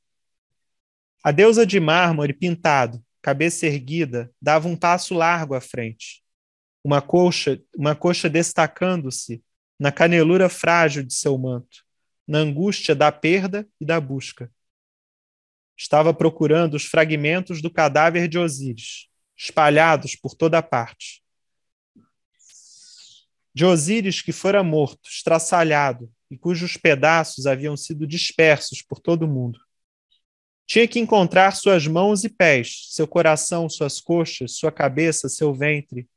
A deusa de mármore pintado, cabeça erguida, dava um passo largo à frente, uma coxa destacando-se na canelura frágil de seu manto, na angústia da perda e da busca. Estava procurando os fragmentos do cadáver de Osíris, espalhados por toda parte. De Osíris que fora morto, estraçalhado, e cujos pedaços haviam sido dispersos por todo o mundo. Tinha que encontrar suas mãos e pés, seu coração, suas coxas, sua cabeça, seu ventre.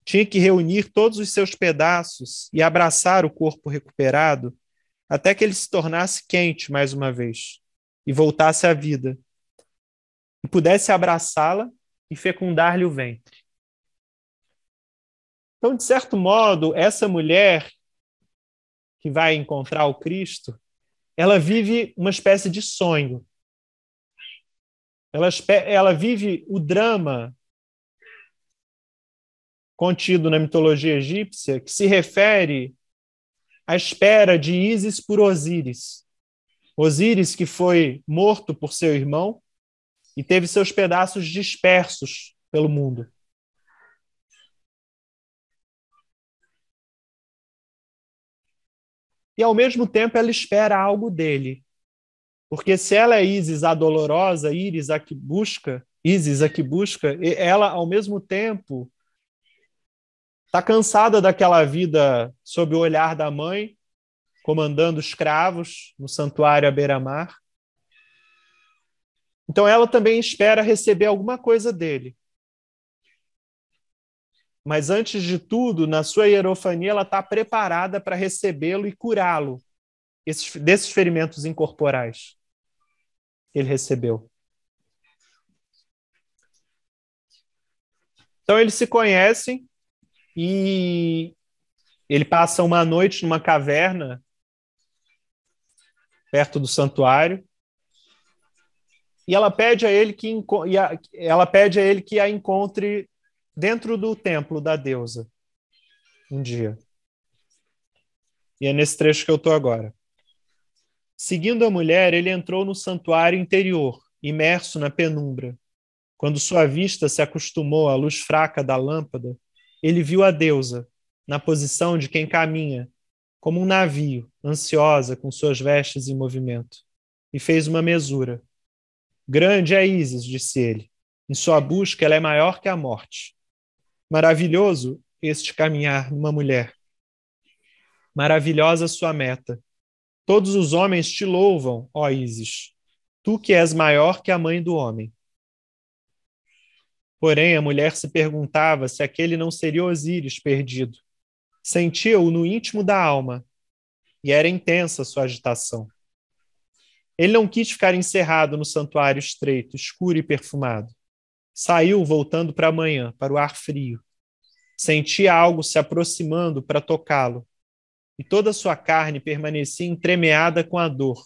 Tinha que reunir todos os seus pedaços e abraçar o corpo recuperado até que ele se tornasse quente mais uma vez e voltasse à vida e pudesse abraçá-la e fecundar-lhe o ventre. Então, de certo modo, essa mulher que vai encontrar o Cristo, ela vive uma espécie de sonho. Ela vive o drama contido na mitologia egípcia, que se refere à espera de Ísis por Osíris. Osíris que foi morto por seu irmão e teve seus pedaços dispersos pelo mundo. E, ao mesmo tempo, ela espera algo dele. Porque se ela é Ísis a dolorosa, Ísis a que busca, ela, ao mesmo tempo, está cansada daquela vida sob o olhar da mãe, comandando escravos no santuário à beira-mar. Então ela também espera receber alguma coisa dele. Mas antes de tudo, na sua hierofania, ela está preparada para recebê-lo e curá-lo desses ferimentos incorporais que ele recebeu. Então eles se conhecem e ele passa uma noite numa caverna perto do santuário e ela pede a ele que a encontre dentro do templo da deusa um dia. E é nesse trecho que eu estou agora. Seguindo a mulher, ele entrou no santuário interior, imerso na penumbra. Quando sua vista se acostumou à luz fraca da lâmpada, ele viu a deusa, na posição de quem caminha, como um navio, ansiosa, com suas vestes em movimento, e fez uma mesura. Grande é Ísis, disse ele. Em sua busca, ela é maior que a morte. Maravilhoso este caminhar numa mulher. Maravilhosa sua meta. Todos os homens te louvam, ó Ísis. Tu que és maior que a mãe do homem. Porém, a mulher se perguntava se aquele não seria Osíris perdido. Sentia-o no íntimo da alma, e era intensa sua agitação. Ele não quis ficar encerrado no santuário estreito, escuro e perfumado. Saiu voltando para a manhã, para o ar frio. Sentia algo se aproximando para tocá-lo, e toda a sua carne permanecia entremeada com a dor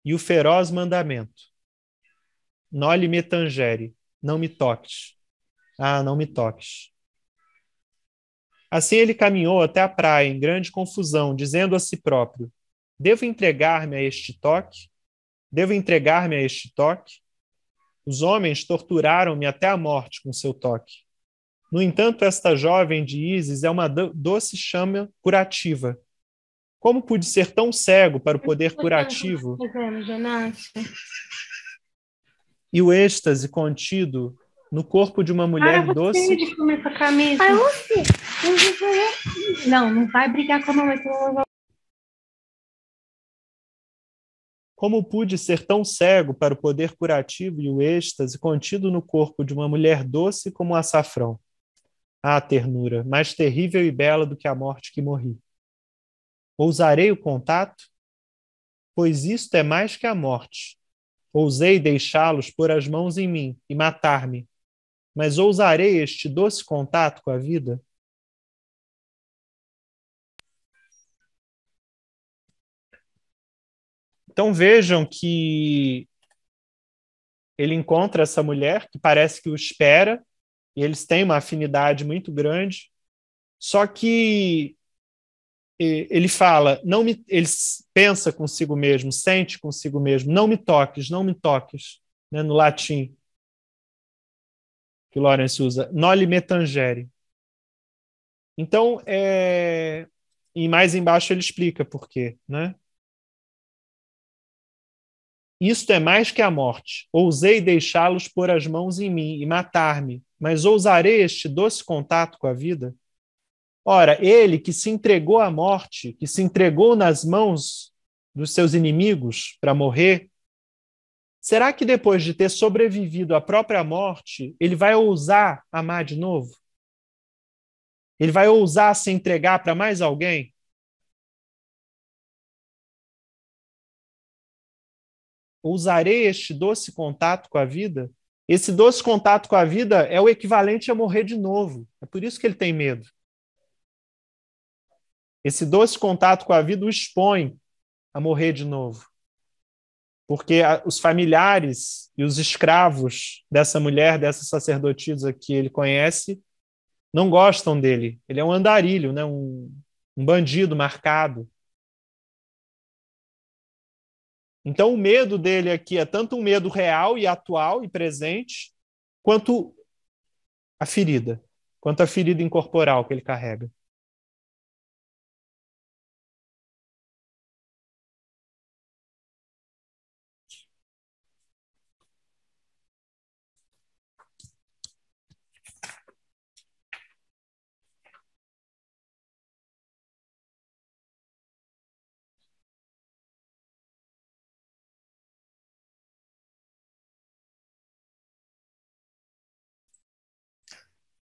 e o feroz mandamento. Noli me tangere, não me toques. Ah, não me toques. Assim ele caminhou até a praia em grande confusão, dizendo a si próprio: devo entregar-me a este toque? Devo entregar-me a este toque? Os homens torturaram-me até a morte com seu toque. No entanto, esta jovem de Ísis é uma doce chama curativa. Como pude ser tão cego para o poder curativo e o êxtase contido no corpo de uma mulher doce? De comer essa camisa. Não vai brigar com a mamãe. Como pude ser tão cego para o poder curativo e o êxtase contido no corpo de uma mulher doce como o açafrão? Ah, ternura, mais terrível e bela do que a morte que morri. Ousarei o contato? Pois isto é mais que a morte. Ousei deixá-los pôr as mãos em mim e matar-me, mas ousarei este doce contato com a vida? Então vejam que ele encontra essa mulher que parece que o espera, e eles têm uma afinidade muito grande, só que ele fala, ele pensa consigo mesmo, sente consigo mesmo, não me toques, não me toques, né, no latim, que Lawrence usa, noli me tangere. Então, e mais embaixo ele explica por quê, né? Isto é mais que a morte. Ousei deixá-los pôr as mãos em mim e matar-me, mas ousarei este doce contato com a vida? Ora, ele que se entregou à morte, que se entregou nas mãos dos seus inimigos para morrer, será que depois de ter sobrevivido à própria morte, ele vai ousar amar de novo? Ele vai ousar se entregar para mais alguém? Ousarei este doce contato com a vida? Esse doce contato com a vida é o equivalente a morrer de novo. É por isso que ele tem medo. Esse doce contato com a vida o expõe a morrer de novo. Porque os familiares e os escravos dessa mulher, dessa sacerdotisa que ele conhece, não gostam dele. Ele é um andarilho, né? um bandido marcado. Então, o medo dele aqui é tanto um medo real e atual e presente, quanto a ferida incorporal que ele carrega.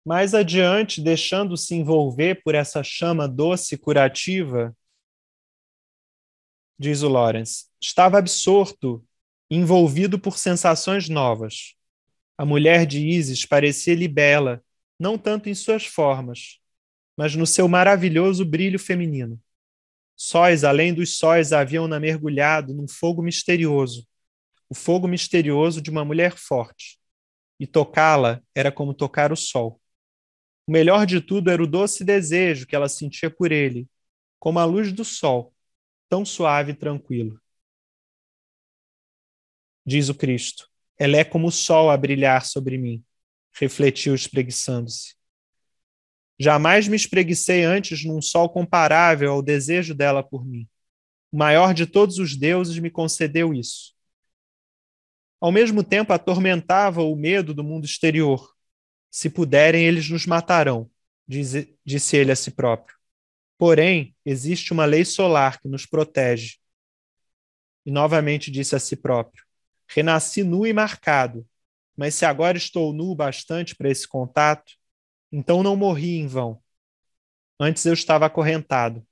Mais adiante, deixando-se envolver por essa chama doce e curativa, diz o Lawrence, estava absorto, envolvido por sensações novas. A mulher de Ísis parecia-lhe bela, não tanto em suas formas, mas no seu maravilhoso brilho feminino. Sóis além dos sóis haviam-na mergulhado num fogo misterioso, o fogo misterioso de uma mulher forte, e tocá-la era como tocar o sol. O melhor de tudo era o doce desejo que ela sentia por ele, como a luz do sol, tão suave e tranquilo. Diz o Cristo, ela é como o sol a brilhar sobre mim, refletiu espreguiçando-se. Jamais me espreguicei antes num sol comparável ao desejo dela por mim. O maior de todos os deuses me concedeu isso. Ao mesmo tempo, atormentava o medo do mundo exterior. Se puderem, eles nos matarão, disse ele a si próprio. Porém, existe uma lei solar que nos protege. E novamente disse a si próprio: renasci nu e marcado, mas se agora estou nu o bastante para esse contato, então não morri em vão. Antes eu estava acorrentado.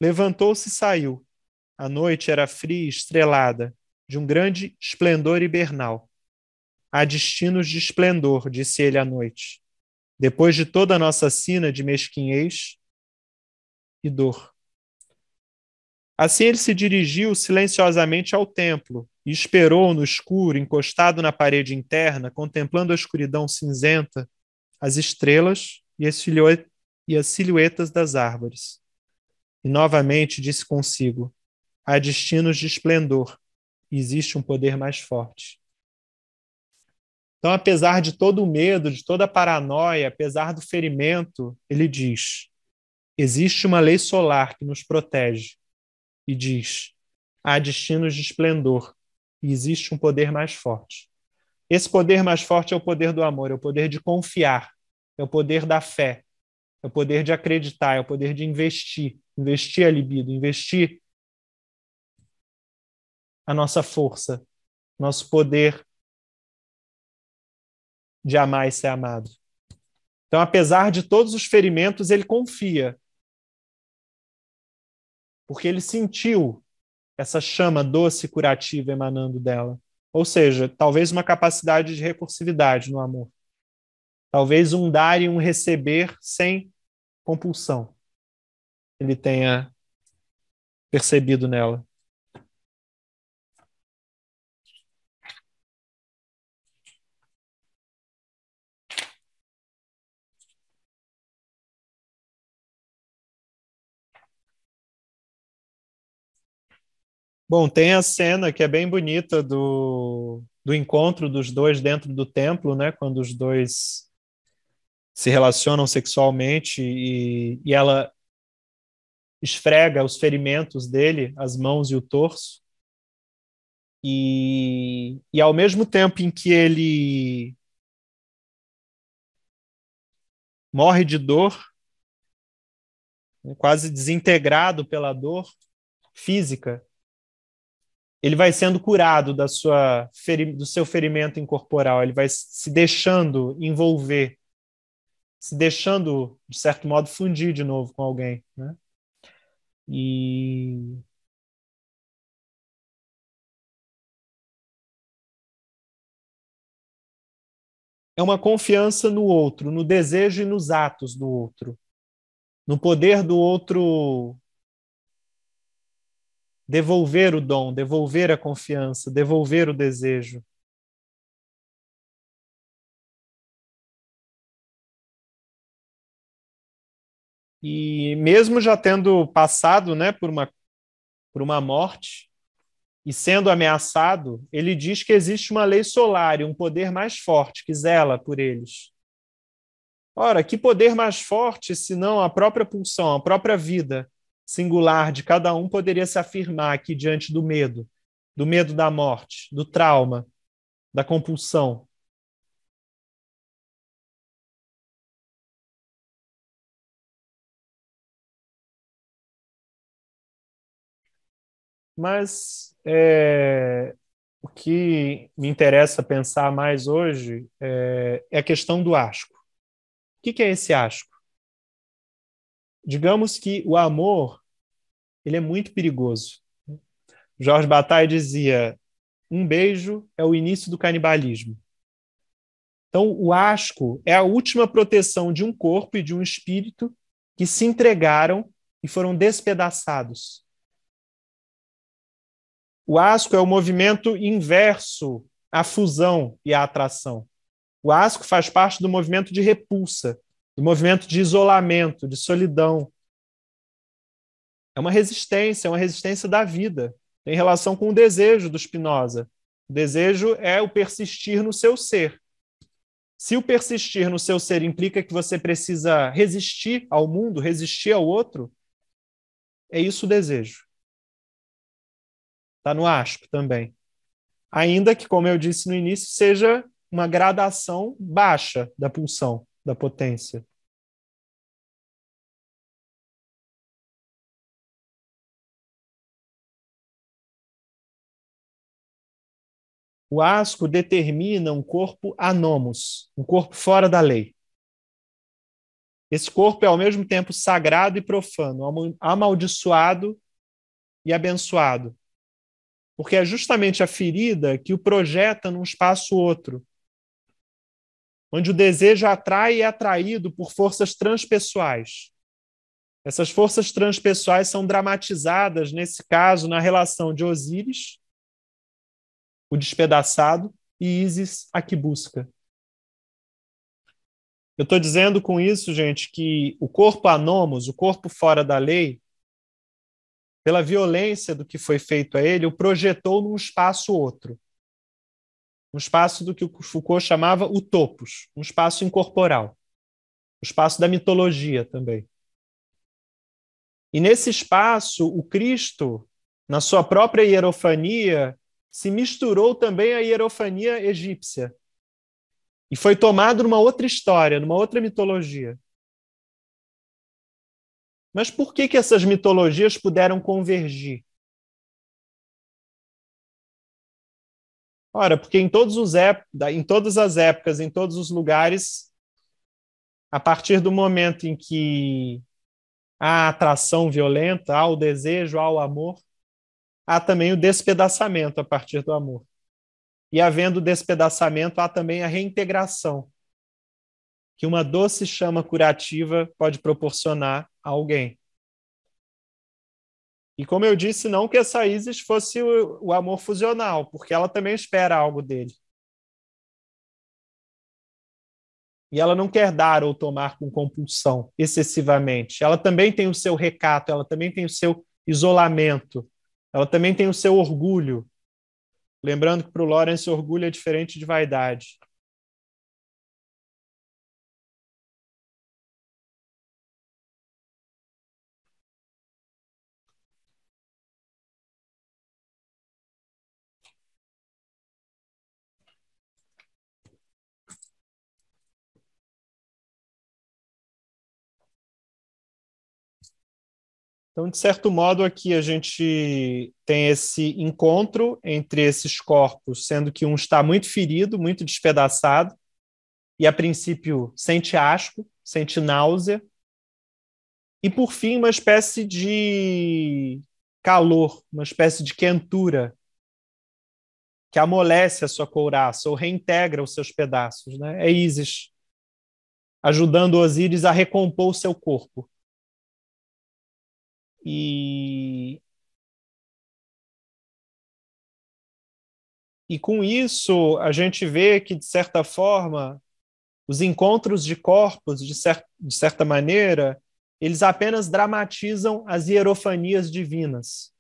Levantou-se e saiu. A noite era fria e estrelada, de um grande esplendor hibernal. Há destinos de esplendor, disse ele à noite, depois de toda a nossa sina de mesquinhez e dor. Assim ele se dirigiu silenciosamente ao templo e esperou no escuro, encostado na parede interna, contemplando a escuridão cinzenta, as estrelas e as silhuetas das árvores. E novamente disse consigo: há destinos de esplendor e existe um poder mais forte. Então, apesar de todo o medo, de toda a paranoia, apesar do ferimento, ele diz: existe uma lei solar que nos protege. E diz: há destinos de esplendor e existe um poder mais forte. Esse poder mais forte é o poder do amor, é o poder de confiar, é o poder da fé, é o poder de acreditar, é o poder de investir a libido, investir a nossa força, nosso poder de amar e ser amado. Então, apesar de todos os ferimentos, ele confia, porque ele sentiu essa chama doce e curativa emanando dela. Ou seja, talvez uma capacidade de recursividade no amor. Talvez um dar e um receber sem compulsão. Ele tenha percebido nela. Bom, tem a cena que é bem bonita do encontro dos dois dentro do templo, né? Quando os dois se relacionam sexualmente e ela esfrega os ferimentos dele, as mãos e o torso. E ao mesmo tempo em que ele morre de dor, quase desintegrado pela dor física, ele vai sendo curado do seu ferimento incorporal, ele vai se deixando envolver, se deixando, de certo modo, fundir de novo com alguém, né? E é uma confiança no outro, no desejo e nos atos do outro, no poder do outro devolver o dom, devolver a confiança, devolver o desejo. E mesmo já tendo passado, né, por uma morte e sendo ameaçado, ele diz que existe uma lei solar e um poder mais forte que zela por eles. Ora, que poder mais forte, senão a própria pulsão, a própria vida singular de cada um poderia se afirmar aqui diante do medo da morte, do trauma, da compulsão. Mas o que me interessa pensar mais hoje é a questão do asco. O que é esse asco? Digamos que o amor ele é muito perigoso. Georges Bataille dizia: um beijo é o início do canibalismo. Então, o asco é a última proteção de um corpo e de um espírito que se entregaram e foram despedaçados. O asco é o movimento inverso à fusão e à atração. O asco faz parte do movimento de repulsa, do movimento de isolamento, de solidão. É uma resistência da vida. Tem relação com o desejo do Spinoza. O desejo é o persistir no seu ser. Se o persistir no seu ser implica que você precisa resistir ao mundo, resistir ao outro, é isso o desejo. Está no asco também. Ainda que, como eu disse no início, seja uma gradação baixa da pulsão, da potência. O asco determina um corpo anômos, um corpo fora da lei. Esse corpo é ao mesmo tempo sagrado e profano, amaldiçoado e abençoado. Porque é justamente a ferida que o projeta num espaço outro, onde o desejo atrai e é atraído por forças transpessoais. Essas forças transpessoais são dramatizadas, nesse caso, na relação de Osíris, o despedaçado, e Ísis, a que busca. Eu estou dizendo com isso, gente, que o corpo anômos, o corpo fora da lei, pela violência do que foi feito a ele, o projetou num espaço outro. Um espaço do que o Foucault chamava o topos, um espaço incorporal. O espaço da mitologia também. E nesse espaço, o Cristo, na sua própria hierofania, se misturou também à hierofania egípcia. E foi tomado numa outra história, numa outra mitologia. Mas por que essas mitologias puderam convergir? Ora, porque em todas as épocas, em todos os lugares, a partir do momento em que há atração violenta, há o desejo, há o amor, há também o despedaçamento a partir do amor. E havendo despedaçamento, há também a reintegração, que uma doce chama curativa pode proporcionar a alguém. E como eu disse, não que essa Ísis fosse o amor fusional, porque ela também espera algo dele. E ela não quer dar ou tomar com compulsão, excessivamente. Ela também tem o seu recato, ela também tem o seu isolamento, ela também tem o seu orgulho. Lembrando que para o Lawrence, orgulho é diferente de vaidade. Então, de certo modo, aqui a gente tem esse encontro entre esses corpos, sendo que um está muito ferido, muito despedaçado, e a princípio sente asco, sente náusea, e por fim uma espécie de calor, uma espécie de quentura, que amolece a sua couraça ou reintegra os seus pedaços, né? É Ísis ajudando Osíris a recompor o seu corpo. E com isso, a gente vê que, de certa forma, os encontros de corpos, de certa maneira, eles apenas dramatizam as hierofanias divinas.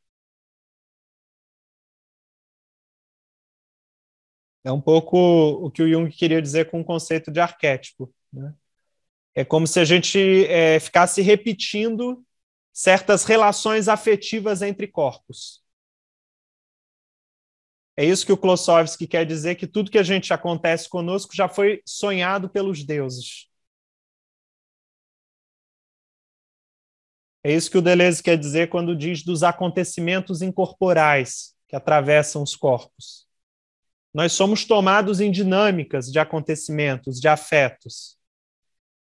É um pouco o que o Jung queria dizer com o conceito de arquétipo, né? É como se a gente ficasse repetindo certas relações afetivas entre corpos. É isso que o Klossowski quer dizer, que tudo que a gente acontece conosco já foi sonhado pelos deuses. É isso que o Deleuze quer dizer quando diz dos acontecimentos incorporais que atravessam os corpos. Nós somos tomados em dinâmicas de acontecimentos, de afetos.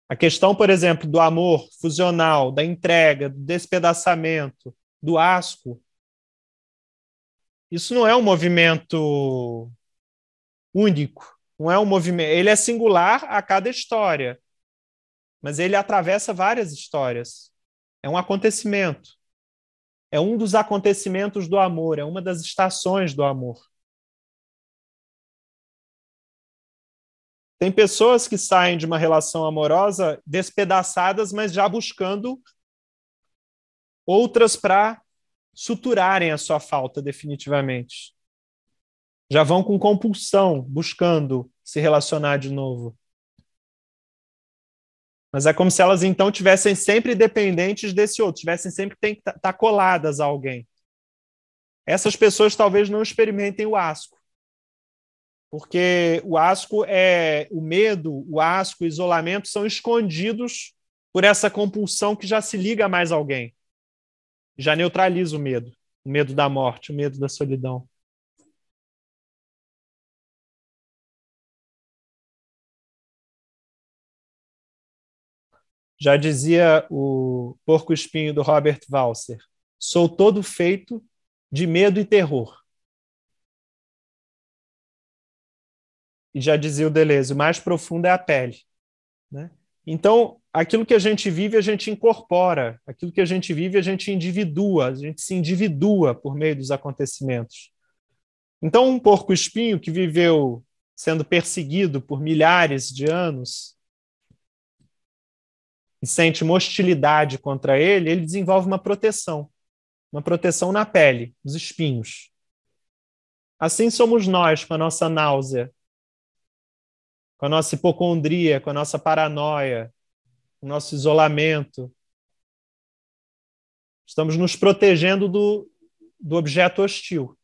A questão, por exemplo, do amor fusional, da entrega, do despedaçamento, do asco, isso não é um movimento único, não é um movimento, ele é singular a cada história, mas ele atravessa várias histórias. É um acontecimento. É um dos acontecimentos do amor, é uma das estações do amor. Tem pessoas que saem de uma relação amorosa despedaçadas, mas já buscando outras para suturarem a sua falta definitivamente. Já vão com compulsão, buscando se relacionar de novo. Mas é como se elas, então, tivessem sempre dependentes desse outro, tivessem sempre que estar coladas a alguém. Essas pessoas talvez não experimentem o asco, porque o asco o medo, o asco, o isolamento são escondidos por essa compulsão que já se liga a mais alguém, já neutraliza o medo da morte, o medo da solidão. Já dizia o Porco-Espinho do Robert Walser, sou todo feito de medo e terror. E já dizia o Deleuze, o mais profundo é a pele. Né? Então, aquilo que a gente vive, a gente incorpora. Aquilo que a gente vive, a gente individua. A gente se individua por meio dos acontecimentos. Então, um porco-espinho que viveu sendo perseguido por milhares de anos e sente uma hostilidade contra ele desenvolve uma proteção na pele, os espinhos. Assim somos nós com a nossa náusea, com a nossa hipocondria, com a nossa paranoia, com o nosso isolamento. Estamos nos protegendo do objeto hostil.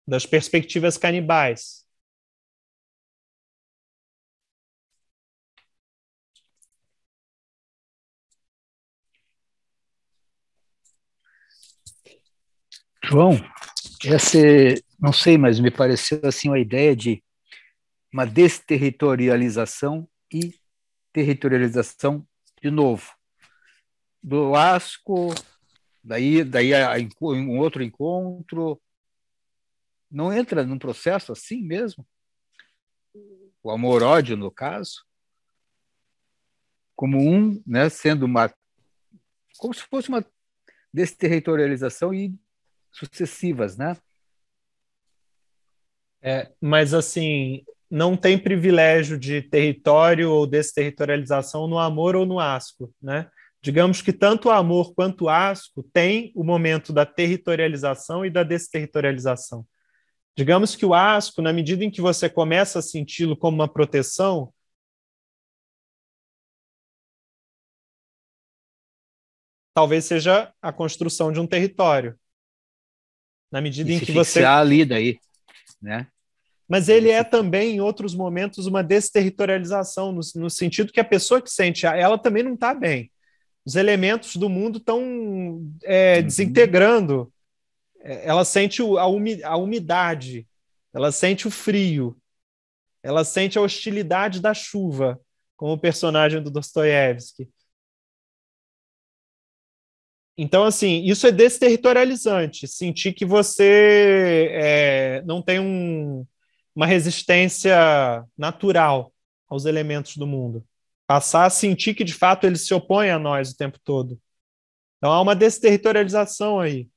Das perspectivas canibais. João, essa, não sei, mas me pareceu assim uma ideia de uma desterritorialização e territorialização de novo. Do asco, daí um outro encontro. Não entra num processo assim mesmo? O amor-ódio, no caso, como né, sendo como se fosse uma desterritorialização e sucessivas, né? Mas, assim, não tem privilégio de território ou desterritorialização no amor ou no asco, né? Digamos que tanto o amor quanto o asco tem o momento da territorialização e da desterritorialização. Digamos que o asco, na medida em que você começa a senti-lo como uma proteção, talvez seja a construção de um território. Na medida em que você ali daí, né? Mas ele é também, em outros momentos, uma desterritorialização, no sentido que a pessoa que sente, ela também não está bem. Os elementos do mundo estão desintegrando. Ela sente a umidade, ela sente o frio, ela sente a hostilidade da chuva, como o personagem do Dostoiévski. Então, assim, isso é desterritorializante, sentir que você não tem uma resistência natural aos elementos do mundo. Passar a sentir que, de fato, eles se opõem a nós o tempo todo. Então, há uma desterritorialização aí.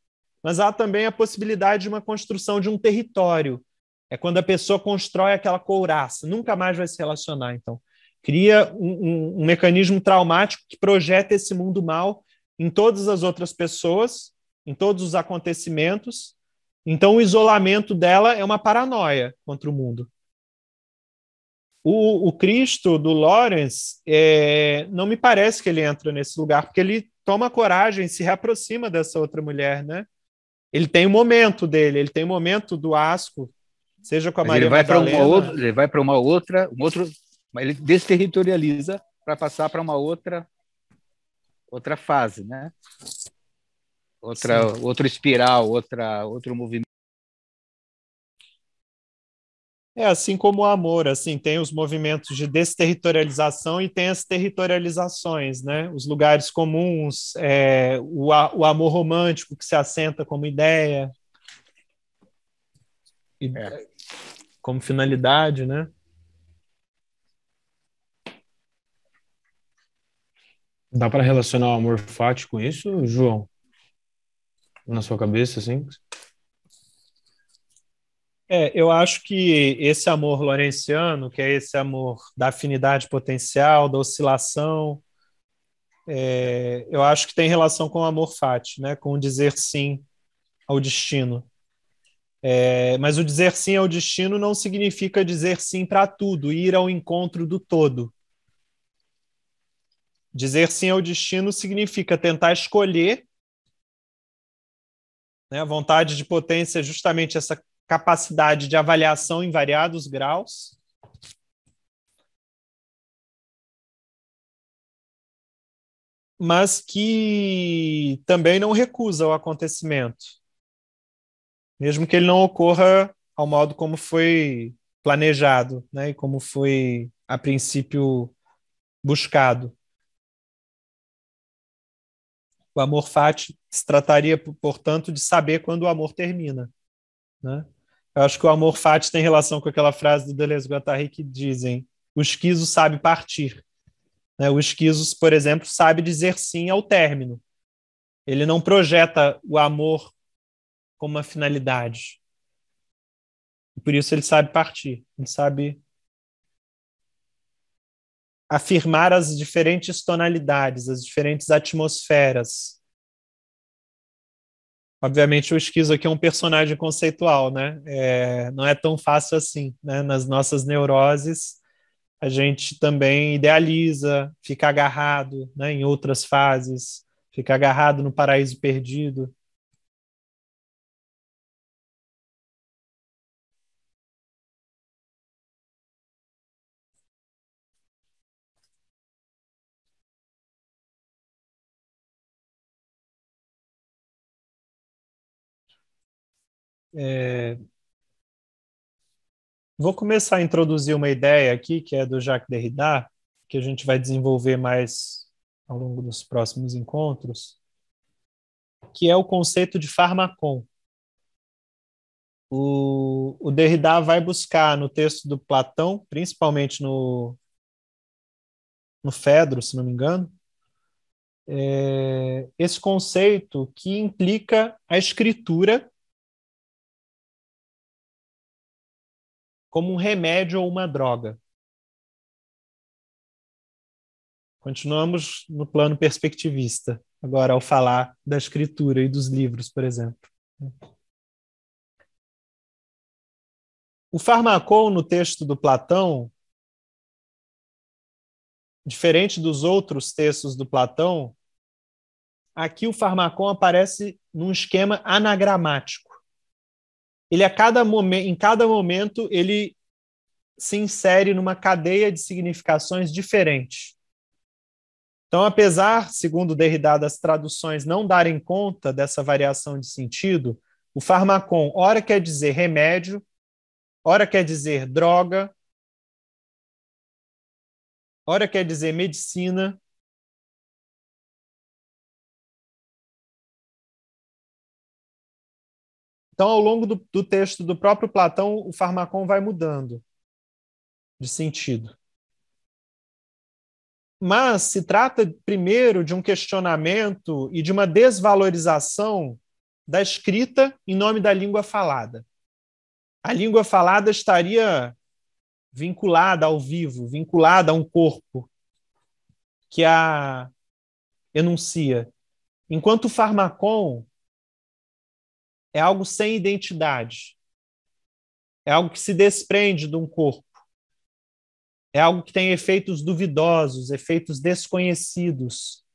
Mas há também a possibilidade de uma construção de um território. É quando a pessoa constrói aquela couraça, nunca mais vai se relacionar, então. Cria um mecanismo traumático que projeta esse mundo mal em todas as outras pessoas, em todos os acontecimentos. Então, o isolamento dela é uma paranoia contra o mundo. O Cristo do Lawrence, não me parece que ele entra nesse lugar, porque ele toma coragem, se reaproxima dessa outra mulher, né? Ele tem o momento dele, ele tem o momento do asco, seja com a Maria Madalena. Ele vai para um outro, mas ele desterritorializa para passar para uma outra fase, né? Outra espiral, outro movimento. Assim como o amor, assim, tem os movimentos de desterritorialização e tem as territorializações, né? Os lugares comuns, o amor romântico que se assenta como ideia, como finalidade, né? Dá para relacionar o amor fati com isso, João? Na sua cabeça, assim? Eu acho que esse amor lawrenciano, que é esse amor da afinidade potencial, da oscilação, eu acho que tem relação com o amor fati, né? Com o dizer sim ao destino. Mas o dizer sim ao destino não significa dizer sim para tudo, ir ao encontro do todo. Dizer sim ao destino significa tentar escolher, né? A vontade de potência é justamente essa capacidade de avaliação em variados graus, mas que também não recusa o acontecimento, mesmo que ele não ocorra ao modo como foi planejado, né? E como foi, a princípio, buscado. O amor fati se trataria, portanto, de saber quando o amor termina, né? Eu acho que o amor fati tem relação com aquela frase do Deleuze-Guattari que dizem: o esquizo sabe partir, né? O esquizo, por exemplo, sabe dizer sim ao término. Ele não projeta o amor como uma finalidade. Por isso ele sabe partir, ele sabe afirmar as diferentes tonalidades, as diferentes atmosferas. Obviamente o esquizo aqui é um personagem conceitual, né? Não é tão fácil assim, né? Nas nossas neuroses, a gente também idealiza, fica agarrado, né? Em outras fases, fica agarrado no paraíso perdido. É, Vou começar a introduzir uma ideia aqui, que é do Jacques Derrida, que a gente vai desenvolver mais ao longo dos próximos encontros, que é o conceito de farmacon. O Derrida vai buscar no texto do Platão, principalmente no Fedro, se não me engano, esse conceito que implica a escritura como um remédio ou uma droga. Continuamos no plano perspectivista, agora ao falar da escritura e dos livros, por exemplo. O farmacon no texto do Platão, diferente dos outros textos do Platão, aqui o farmacon aparece num esquema anagramático. Ele em cada momento ele se insere numa cadeia de significações diferentes. Então, apesar, segundo Derrida, das traduções não darem conta dessa variação de sentido, o farmacon ora quer dizer remédio, ora quer dizer droga, ora quer dizer medicina. Então, ao longo do texto do próprio Platão, o farmacon vai mudando de sentido. Mas se trata, primeiro, de um questionamento e de uma desvalorização da escrita em nome da língua falada. A língua falada estaria vinculada ao vivo, vinculada a um corpo que a enuncia. Enquanto o farmacon é algo sem identidade, é algo que se desprende de um corpo, é algo que tem efeitos duvidosos, efeitos desconhecidos.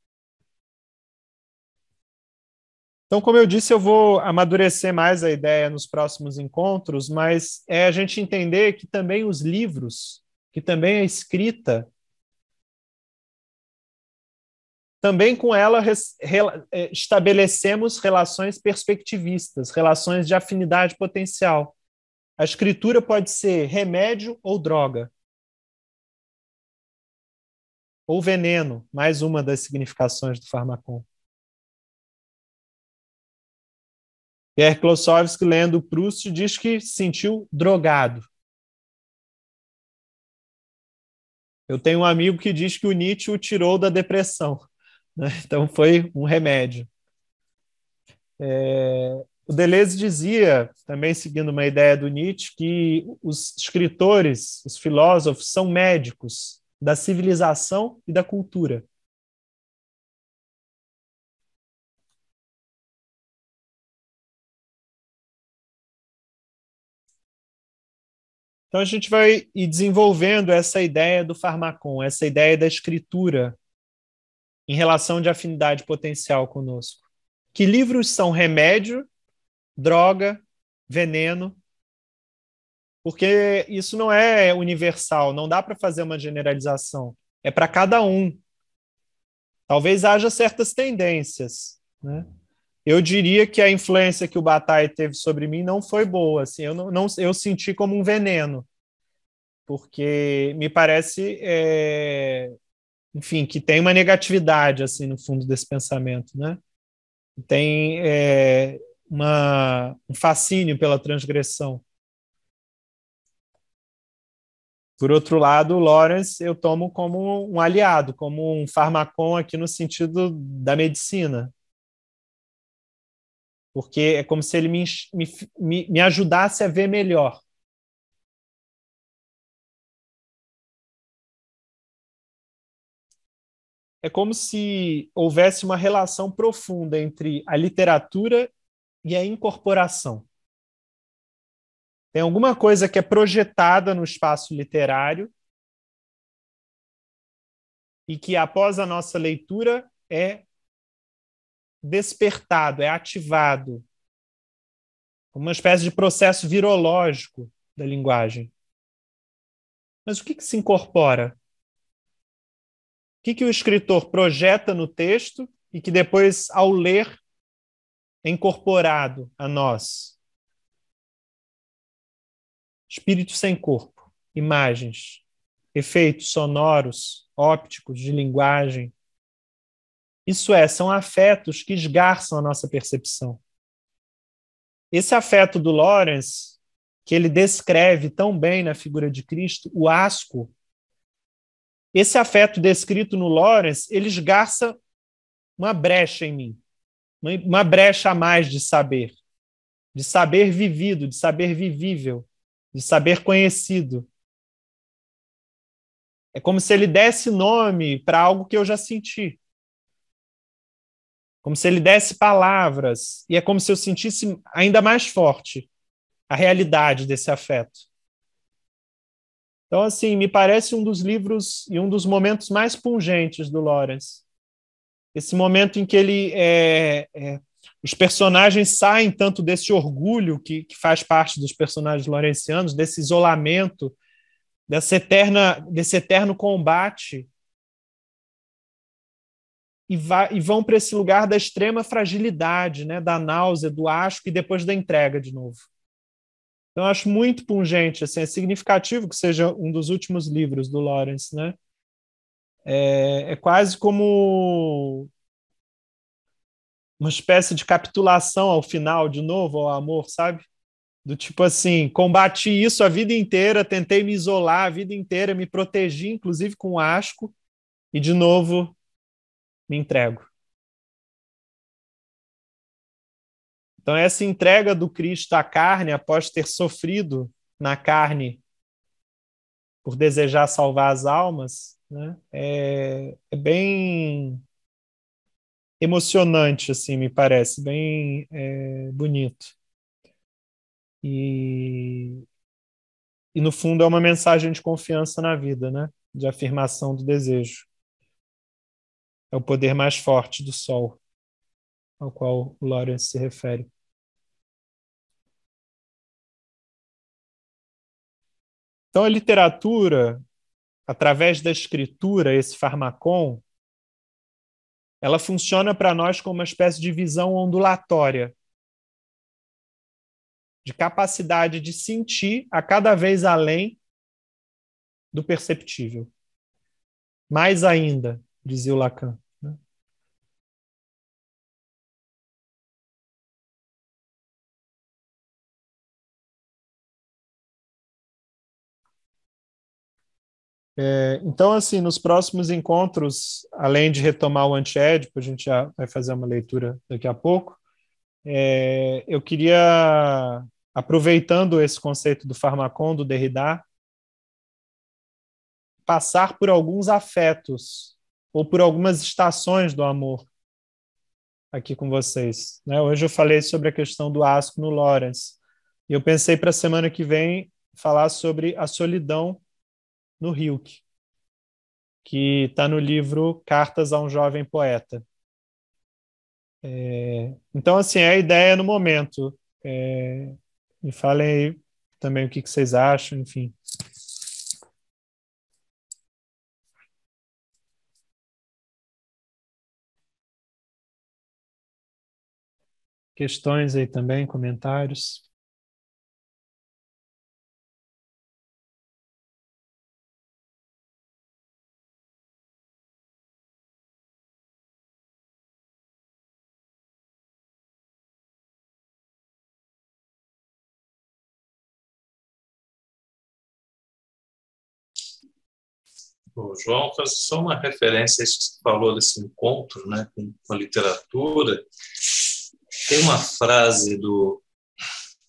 Então, como eu disse, eu vou amadurecer mais a ideia nos próximos encontros, mas é a gente entender que também os livros, que também a escrita, também com ela estabelecemos relações perspectivistas, relações de afinidade potencial. A escritura pode ser remédio ou droga, ou veneno, mais uma das significações do farmacon. Pierre Klossowski, lendo Proust, diz que se sentiu drogado. Eu tenho um amigo que diz que o Nietzsche o tirou da depressão, né? Então foi um remédio. O Deleuze dizia, também seguindo uma ideia do Nietzsche, que os escritores, os filósofos, são médicos da civilização e da cultura. Então a gente vai ir desenvolvendo essa ideia do farmacon, essa ideia da escritura em relação de afinidade potencial conosco. Que livros são remédio, droga, veneno? Porque isso não é universal, não dá para fazer uma generalização. É para cada um. Talvez haja certas tendências, né? Eu diria que a influência que o Bataille teve sobre mim não foi boa. Assim, eu senti como um veneno, porque me parece, enfim, que tem uma negatividade assim no fundo desse pensamento, né? Tem um fascínio pela transgressão. Por outro lado, o Lawrence eu tomo como um aliado, como um farmacon aqui no sentido da medicina. Porque é como se ele me ajudasse a ver melhor. É como se houvesse uma relação profunda entre a literatura e a incorporação. Tem alguma coisa que é projetada no espaço literário e que, após a nossa leitura, é despertado, é ativado. Uma espécie de processo virológico da linguagem. Mas o que se incorpora? O que o escritor projeta no texto e que depois, ao ler, é incorporado a nós? Espírito sem corpo, imagens, efeitos sonoros, ópticos, de linguagem. Isso são afetos que esgarçam a nossa percepção. Esse afeto do Lawrence, que ele descreve tão bem na figura de Cristo, o asco, esse afeto descrito no Lawrence, ele esgarça uma brecha em mim, uma brecha a mais de saber vivido, de saber vivível, de saber conhecido. É como se ele desse nome para algo que eu já senti. Como se ele desse palavras, e é como se eu sentisse ainda mais forte a realidade desse afeto. Então, assim, me parece um dos livros e um dos momentos mais pungentes do Lawrence. Esse momento em que os personagens saem tanto desse orgulho que faz parte dos personagens lawrencianos, desse isolamento, desse eterno combate, e vão para esse lugar da extrema fragilidade, né, da náusea, do asco e depois da entrega de novo. Então, eu acho muito pungente, assim, é significativo que seja um dos últimos livros do Lawrence, né? É quase como uma espécie de capitulação ao final, de novo, ao amor, sabe? Do tipo assim, combati isso a vida inteira, tentei me isolar a vida inteira, me protegi, inclusive com asco, e de novo me entrego. Então, essa entrega do Cristo à carne, após ter sofrido na carne por desejar salvar as almas, né, é bem emocionante, assim, me parece, bem bonito. E, no fundo, é uma mensagem de confiança na vida, né, de afirmação do desejo. É o poder mais forte do sol, ao qual o Lawrence se refere. Então, a literatura, através da escritura, esse farmacon, ela funciona para nós como uma espécie de visão ondulatória, de capacidade de sentir a cada vez além do perceptível. Mais ainda, dizia o Lacan. Então, assim, nos próximos encontros, além de retomar o Antiédipo, a gente já vai fazer uma leitura daqui a pouco, eu queria, aproveitando esse conceito do farmacon, do Derrida, passar por alguns afetos ou por algumas estações do amor aqui com vocês, né? Hoje eu falei sobre a questão do asco no Lawrence, e eu pensei para a semana que vem falar sobre a solidão no Rilke, que está no livro Cartas a um Jovem Poeta. Então, assim, é a ideia no momento. Me falem aí também o que vocês acham, enfim. Questões aí também, comentários. O João, faz só uma referência a isso que você falou desse encontro, né, com a literatura. Tem uma frase do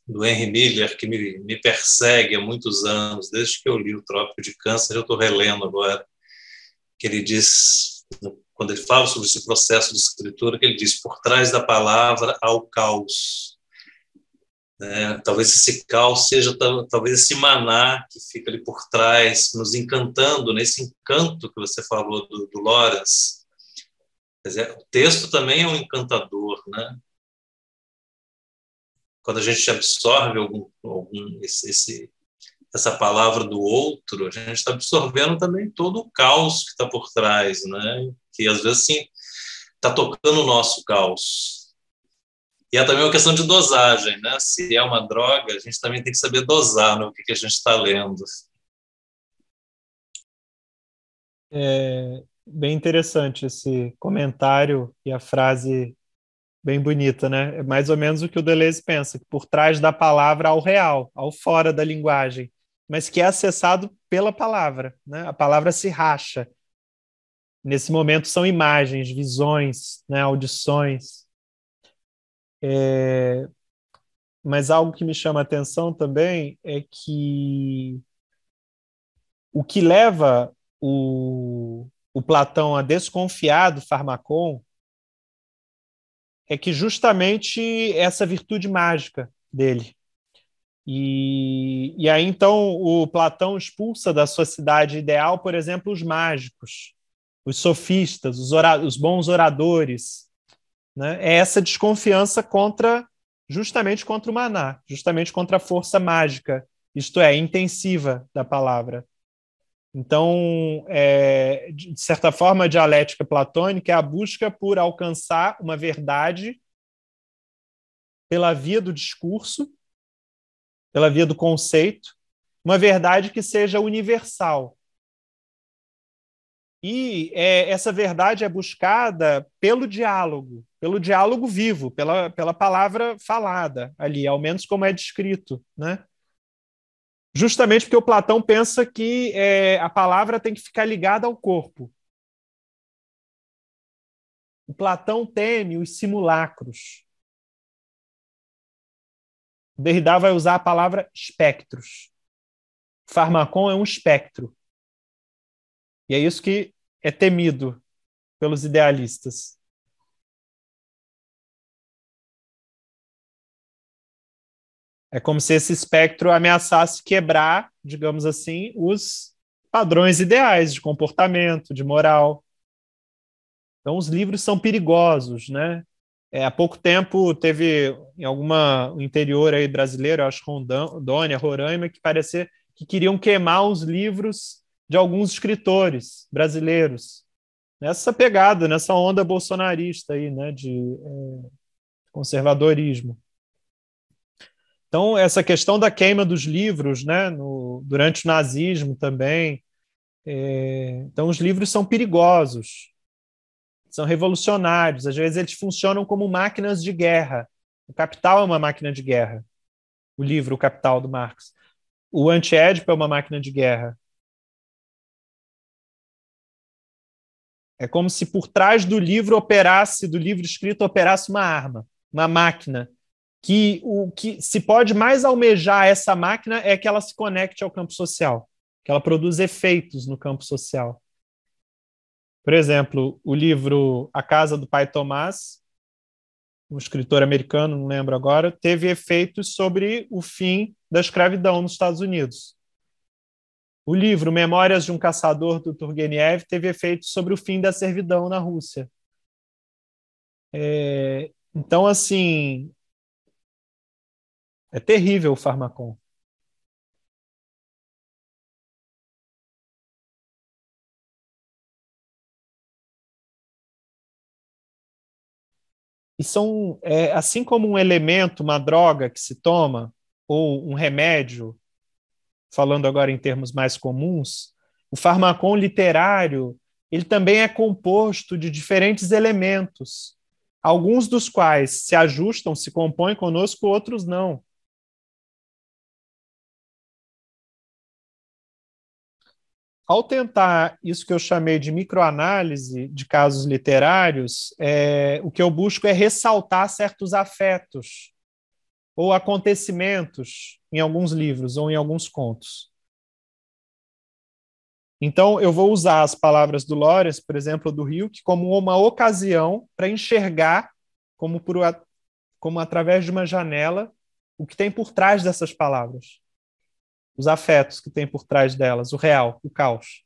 Henry Miller que me persegue há muitos anos, desde que eu li o Trópico de Câncer, eu estou relendo agora, que ele diz, quando ele fala sobre esse processo de escritura, que ele diz, por trás da palavra há o caos. Talvez esse caos seja talvez esse maná que fica ali por trás, nos encantando, nesse encanto que você falou do Lawrence. Quer dizer, o texto também é um encantador, né? Quando a gente absorve essa palavra do outro, a gente está absorvendo também todo o caos que está por trás, né? Que às vezes sim está tocando o nosso caos. E é também uma questão de dosagem, né? Se é uma droga, a gente também tem que saber dosar no que a gente está lendo. É bem interessante esse comentário e a frase bem bonita, né? É mais ou menos o que o Deleuze pensa, que por trás da palavra há o real, há o fora da linguagem, mas que é acessado pela palavra, né? A palavra se racha. Nesse momento são imagens, visões, né? Audições. Mas algo que me chama a atenção também é que o que leva o Platão a desconfiar do Farmacon é que justamente essa virtude mágica dele. E aí, então, o Platão expulsa da sociedade ideal, por exemplo, os mágicos, os sofistas, os bons oradores, né? É essa desconfiança justamente contra o maná, justamente contra a força mágica, isto é, intensiva da palavra. Então, de certa forma, a dialética platônica é a busca por alcançar uma verdade pela via do discurso, pela via do conceito, uma verdade que seja universal. E essa verdade é buscada pelo diálogo vivo, pela palavra falada ali, ao menos como é descrito, né? Justamente porque o Platão pensa que a palavra tem que ficar ligada ao corpo. O Platão teme os simulacros. Derrida vai usar a palavra espectros. Farmacon é um espectro. E é isso que é temido pelos idealistas. É como se esse espectro ameaçasse quebrar, digamos assim, os padrões ideais de comportamento, de moral. Então, os livros são perigosos, né? Há pouco tempo teve em um interior aí brasileiro, acho que Rondônia, Roraima, que parecia que queriam queimar os livros de alguns escritores brasileiros. Nessa pegada, nessa onda bolsonarista aí, né, de conservadorismo. Então, essa questão da queima dos livros, né, durante o nazismo também. Então, os livros são perigosos, são revolucionários. Às vezes, eles funcionam como máquinas de guerra. O Capital é uma máquina de guerra. O livro, O Capital, do Marx. O Anti-Édipo é uma máquina de guerra. É como se por trás do livro escrito, operasse uma arma, uma máquina. Que o que se pode mais almejar essa máquina é que ela se conecte ao campo social, que ela produza efeitos no campo social. Por exemplo, o livro A Casa do Pai Tomás um escritor americano, não lembro agora, teve efeitos sobre o fim da escravidão nos Estados Unidos. O livro Memórias de um Caçador, do Turgenev, teve efeitos sobre o fim da servidão na Rússia. Então, assim, é terrível o Pharmacon. E são, assim como um elemento, uma droga que se toma, ou um remédio, falando agora em termos mais comuns, o Pharmacon literário, ele também é composto de diferentes elementos, alguns dos quais se ajustam, se compõem conosco, outros não. Ao tentar isso que eu chamei de microanálise de casos literários, o que eu busco é ressaltar certos afetos ou acontecimentos em alguns livros ou em alguns contos. Então, eu vou usar as palavras do Lawrence, por exemplo, do Hilke, como uma ocasião para enxergar, como através de uma janela, o que tem por trás dessas palavras. Os afetos que tem por trás delas, o real, o caos.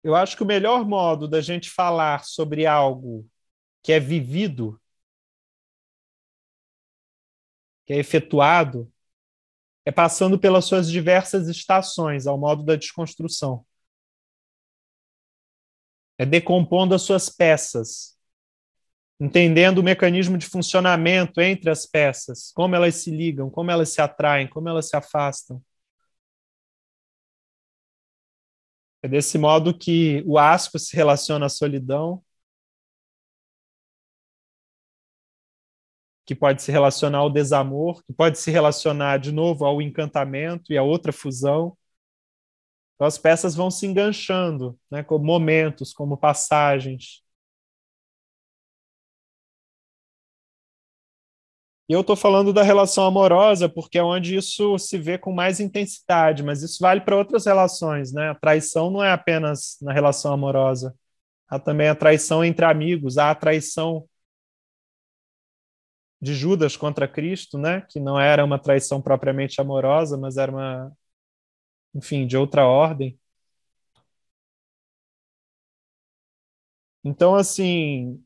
Eu acho que o melhor modo da gente falar sobre algo que é vivido, que é efetuado, é passando pelas suas diversas estações, ao modo da desconstrução. É decompondo as suas peças, entendendo o mecanismo de funcionamento entre as peças, como elas se ligam, como elas se atraem, como elas se afastam. É desse modo que o asco se relaciona à solidão, que pode se relacionar ao desamor, que pode se relacionar de novo ao encantamento e a outra fusão. Então as peças vão se enganchando, né, como momentos, como passagens. E eu estou falando da relação amorosa porque é onde isso se vê com mais intensidade, mas isso vale para outras relações, né? A traição não é apenas na relação amorosa. Há também a traição entre amigos, há a traição de Judas contra Cristo, né? Que não era uma traição propriamente amorosa, mas era uma, enfim, de outra ordem. Então, assim,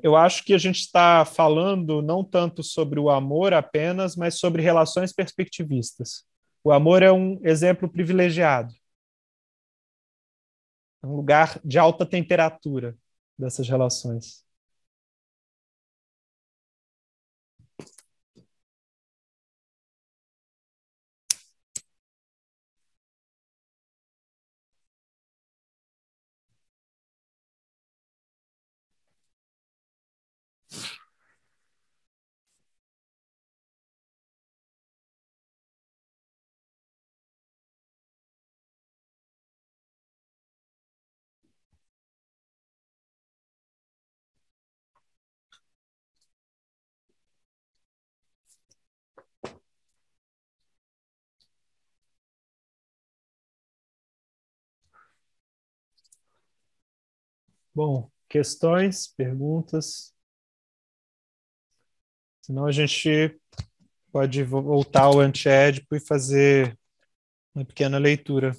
eu acho que a gente está falando não tanto sobre o amor apenas, mas sobre relações perspectivistas. O amor é um exemplo privilegiado, é um lugar de alta temperatura dessas relações. Bom, questões, perguntas? Senão a gente pode voltar ao antiédipo e fazer uma pequena leitura.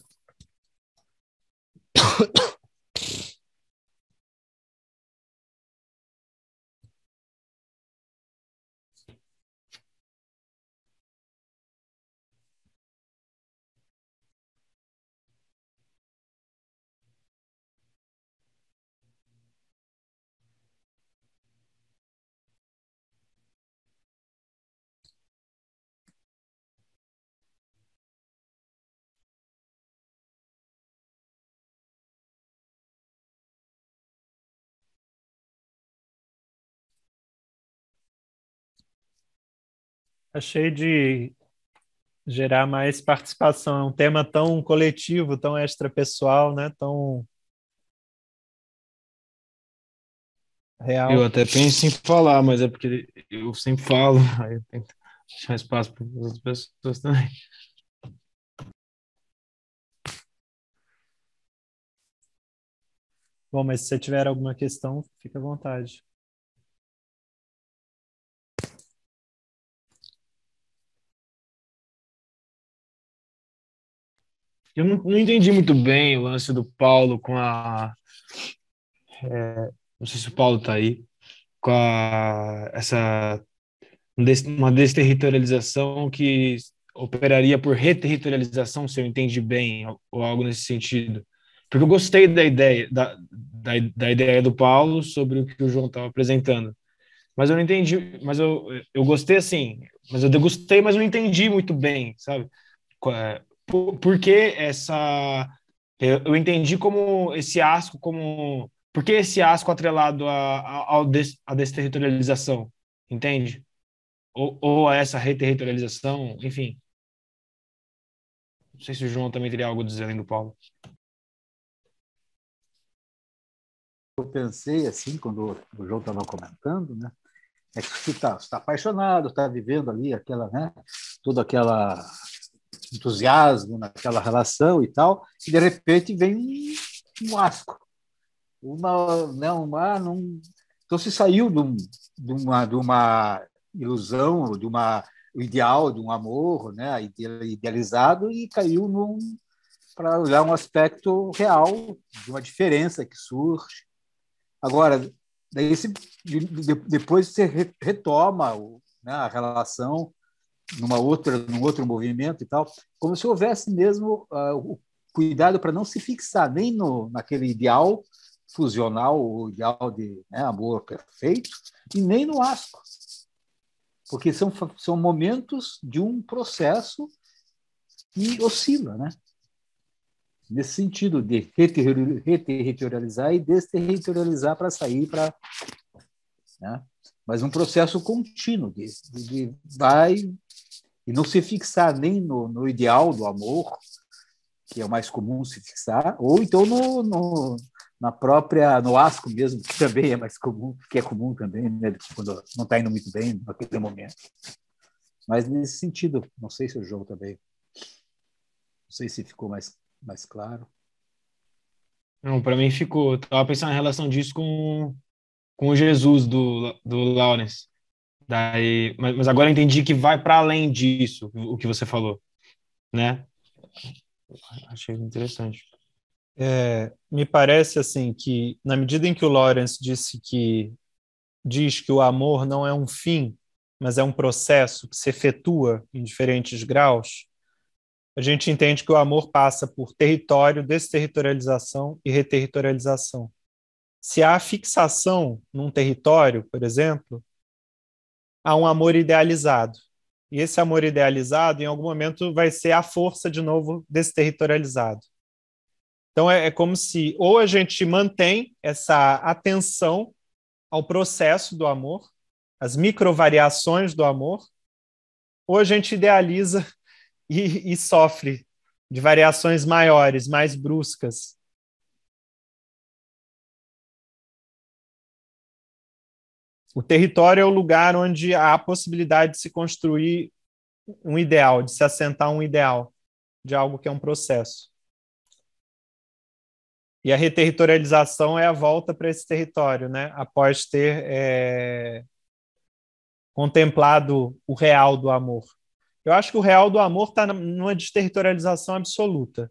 Achei de gerar mais participação. É um tema tão coletivo, tão extrapessoal, né? Tão Eu real. até penso em falar, mas é porque eu sempre falo, aí eu tento deixar espaço para as outras pessoas também. Bom, mas se você tiver alguma questão, fica à vontade. Eu não entendi muito bem o lance do Paulo com a. Não sei se o Paulo está aí, com essa uma desterritorialização que operaria por reterritorialização, se eu entendi bem, ou algo nesse sentido. Porque eu gostei da ideia, da ideia do Paulo sobre o que o João estava apresentando. Mas eu não entendi, mas eu gostei assim, mas eu degustei, mas não entendi muito bem, sabe? Por que essa. Eu entendi como esse asco, como. Por que esse asco atrelado à desterritorialização? Entende? Ou a essa reterritorialização, enfim. Não sei se o João também teria algo a dizer além do Paulo. Eu pensei assim, quando o João estava comentando, né? É que você está apaixonado, está vivendo ali aquela, né? Todo aquela entusiasmo naquela relação e tal, e de repente vem um asco, então se saiu de uma ilusão, de uma o ideal de um amor, né, idealizado, e caiu para olhar um aspecto real de uma diferença que surge. Agora, daí depois você retoma né, a relação num outro movimento e tal, como se houvesse mesmo o cuidado para não se fixar nem naquele ideal fusional, o ideal de, né, amor perfeito, e nem no asco, porque são momentos de um processo que oscila, né? Nesse sentido de reterritorializar e desterritorializar para sair para, né? Mas um processo contínuo de vai e não se fixar nem no ideal do amor, que é o mais comum se fixar, ou então no asco mesmo, que também é mais comum, que é comum também, né, quando não está indo muito bem naquele momento. Mas nesse sentido, não sei se o João também, não sei se ficou mais claro. Não, para mim ficou. Eu tava pensando em relação disso com o Jesus do Lawrence. Mas agora eu entendi que vai para além disso, o que você falou, né? Achei interessante. Me parece assim que, na medida em que o Lawrence diz que o amor não é um fim, mas é um processo que se efetua em diferentes graus, a gente entende que o amor passa por território, desterritorialização e reterritorialização. Se há fixação num território, por exemplo, há um amor idealizado. E esse amor idealizado, em algum momento, vai ser a força, de novo, desterritorializado. Então, é como se ou a gente mantém essa atenção ao processo do amor, as microvariações do amor, ou a gente idealiza e sofre de variações maiores, mais bruscas. O território é o lugar onde há a possibilidade de se construir um ideal, de se assentar um ideal de algo que é um processo. E a reterritorialização é a volta para esse território, né? Após ter contemplado o real do amor. Eu acho que o real do amor está numa desterritorialização absoluta.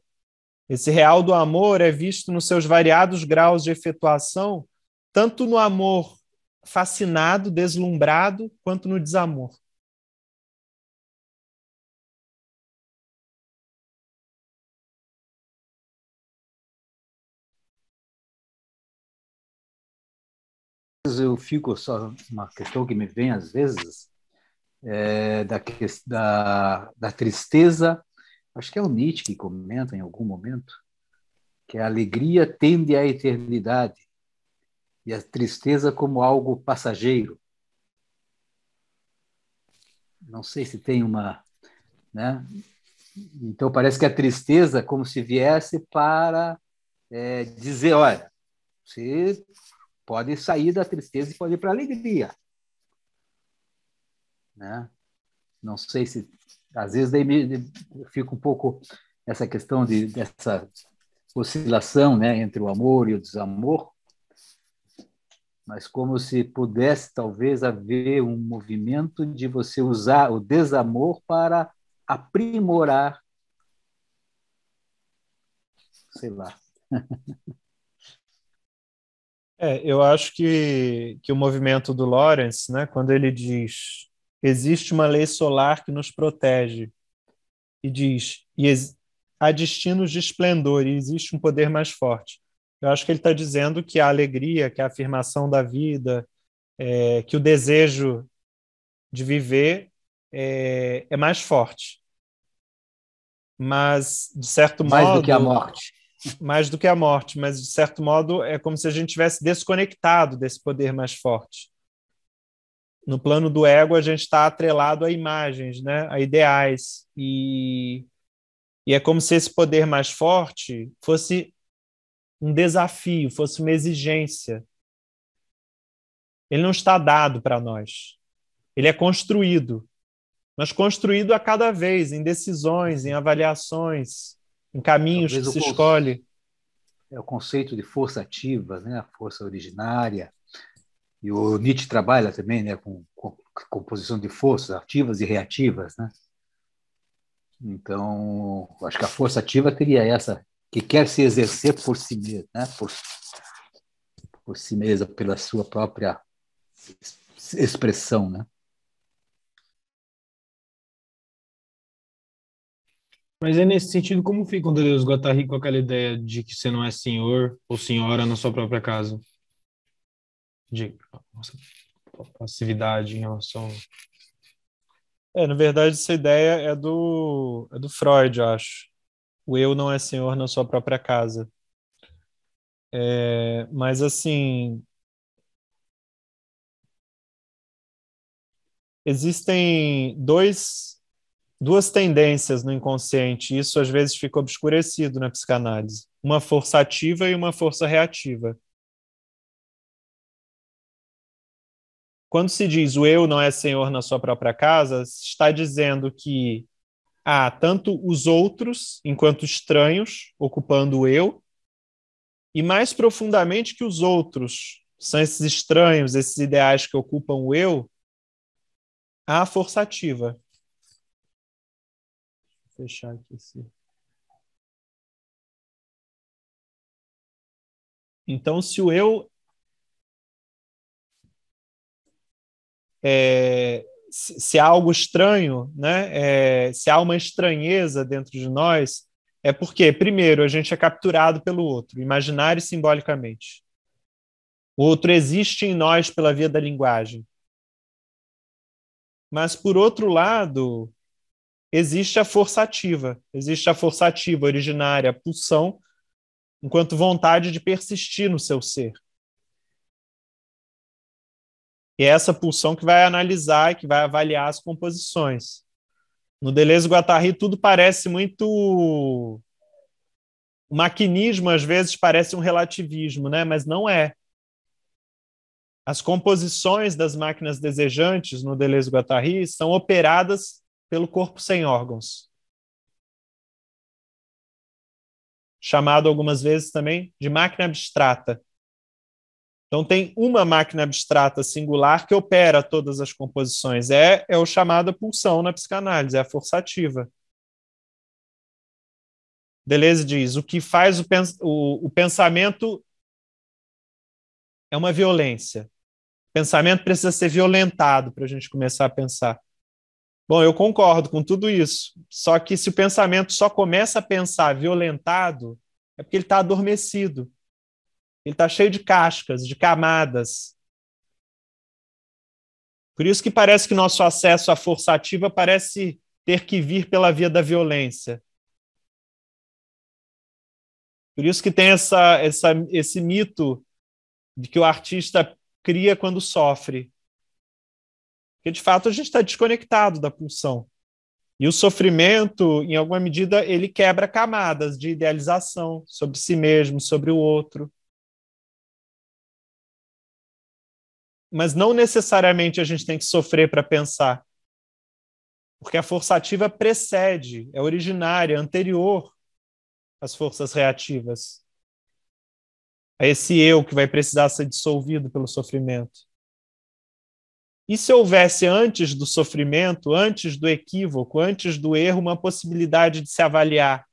Esse real do amor é visto nos seus variados graus de efetuação, tanto no amor fascinado, deslumbrado, quanto no desamor. Eu fico só uma questão que me vem às vezes da tristeza. Acho que é o Nietzsche que comenta em algum momento que a alegria tende à eternidade e a tristeza como algo passageiro. Não sei se tem uma, né? Então parece que a tristeza como se viesse para dizer, olha, você pode sair da tristeza e pode ir para a alegria, né? Não sei se às vezes daí eu fico um pouco essa questão dessa oscilação, né, entre o amor e o desamor, mas como se pudesse talvez haver um movimento de você usar o desamor para aprimorar, sei lá. Eu acho que o movimento do Lawrence, né, quando ele diz existe uma lei solar que nos protege, e diz há destinos de esplendor e existe um poder mais forte. Eu acho que ele está dizendo que a alegria, que a afirmação da vida, que o desejo de viver é mais forte. Mas, de certo modo... Mais do que a morte. Mais do que a morte, mas, de certo modo, é como se a gente tivesse desconectado desse poder mais forte. No plano do ego, a gente está atrelado a imagens, né? A ideais. E é como se esse poder mais forte fosse um desafio, fosse uma exigência. Ele não está dado para nós. Ele é construído, mas construído a cada vez, em decisões, em avaliações, em caminhos Talvez que se escolhe. É o conceito de força ativa, né? A força originária. E o Nietzsche trabalha também, né, com composição de forças ativas e reativas, né? Então, acho que a força ativa teria essa, que quer se exercer por si mesma, né? Por si mesma, pela sua própria expressão, né? Mas é nesse sentido, como fica o Deleuze Guattari com aquela ideia de que você não é senhor ou senhora na sua própria casa? De passividade em relação... Na verdade, essa ideia é do Freud, eu acho. O eu não é senhor na sua própria casa. Mas, assim, existem duas tendências no inconsciente, e isso às vezes fica obscurecido na psicanálise. Uma força ativa e uma força reativa. Quando se diz o eu não é senhor na sua própria casa, se está dizendo que há tanto os outros, enquanto estranhos, ocupando o eu, e mais profundamente que os outros, são esses estranhos, esses ideais que ocupam o eu, há a força ativa. Vou fechar aqui esse... Então, se o eu se há algo estranho, né, se há uma estranheza dentro de nós, é porque, primeiro, a gente é capturado pelo outro, imaginário e simbolicamente. O outro existe em nós pela via da linguagem. Mas, por outro lado, existe a força ativa originária, a pulsão, enquanto vontade de persistir no seu ser. E é essa pulsão que vai analisar e que vai avaliar as composições. No Deleuze e Guattari, tudo parece muito... O maquinismo, às vezes, parece um relativismo, né? Mas não é. As composições das máquinas desejantes no Deleuze e Guattari são operadas pelo corpo sem órgãos. Chamado algumas vezes também de máquina abstrata. Então, tem uma máquina abstrata singular que opera todas as composições. É o chamado pulsão na psicanálise, é a força ativa. Deleuze diz, o que faz o pensamento é uma violência. O pensamento precisa ser violentado para a gente começar a pensar. Bom, eu concordo com tudo isso. Só que se o pensamento só começa a pensar violentado, é porque ele está adormecido. Ele está cheio de cascas, de camadas. Por isso que parece que nosso acesso à força ativa parece ter que vir pela via da violência. Por isso que tem esse mito de que o artista cria quando sofre. Porque, de fato, a gente está desconectado da pulsão. E o sofrimento, em alguma medida, ele quebra camadas de idealização sobre si mesmo, sobre o outro. Mas não necessariamente a gente tem que sofrer para pensar. Porque a força ativa precede, é originária, é anterior as forças reativas, a esse eu que vai precisar ser dissolvido pelo sofrimento. E se houvesse antes do sofrimento, antes do equívoco, antes do erro, uma possibilidade de se avaliar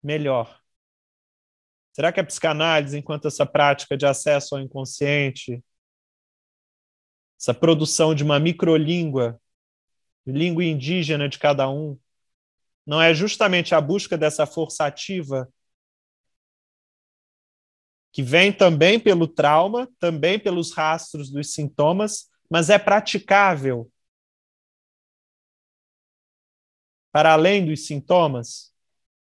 melhor? Será que a psicanálise, enquanto essa prática de acesso ao inconsciente, essa produção de uma microlíngua, língua indígena de cada um, não é justamente a busca dessa força ativa que vem também pelo trauma, também pelos rastros dos sintomas, mas é praticável para além dos sintomas,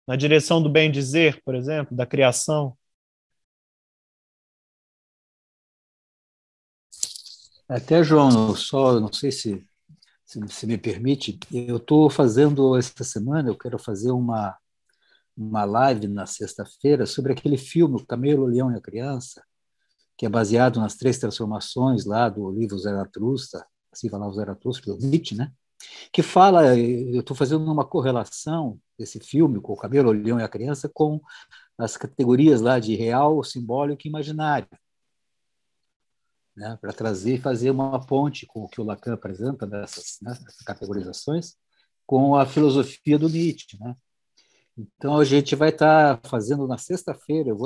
na direção do bem-dizer, por exemplo, da criação? Até, João, só não sei se me permite, eu estou fazendo esta semana, eu quero fazer uma live na sexta-feira sobre aquele filme, O Camelo, o Leão e a Criança, que é baseado nas 3 transformações lá do livro Zaratustra, assim falava Zaratustra, do Nietzsche, né? Que fala, eu estou fazendo uma correlação desse filme, com O Camelo, o Leão e a Criança, com as categorias lá de real, simbólico e imaginário, né? Para trazer e fazer uma ponte com o que o Lacan apresenta dessas, né, categorizações com a filosofia do Nietzsche, né? Então, a gente vai estar fazendo na sexta-feira, eu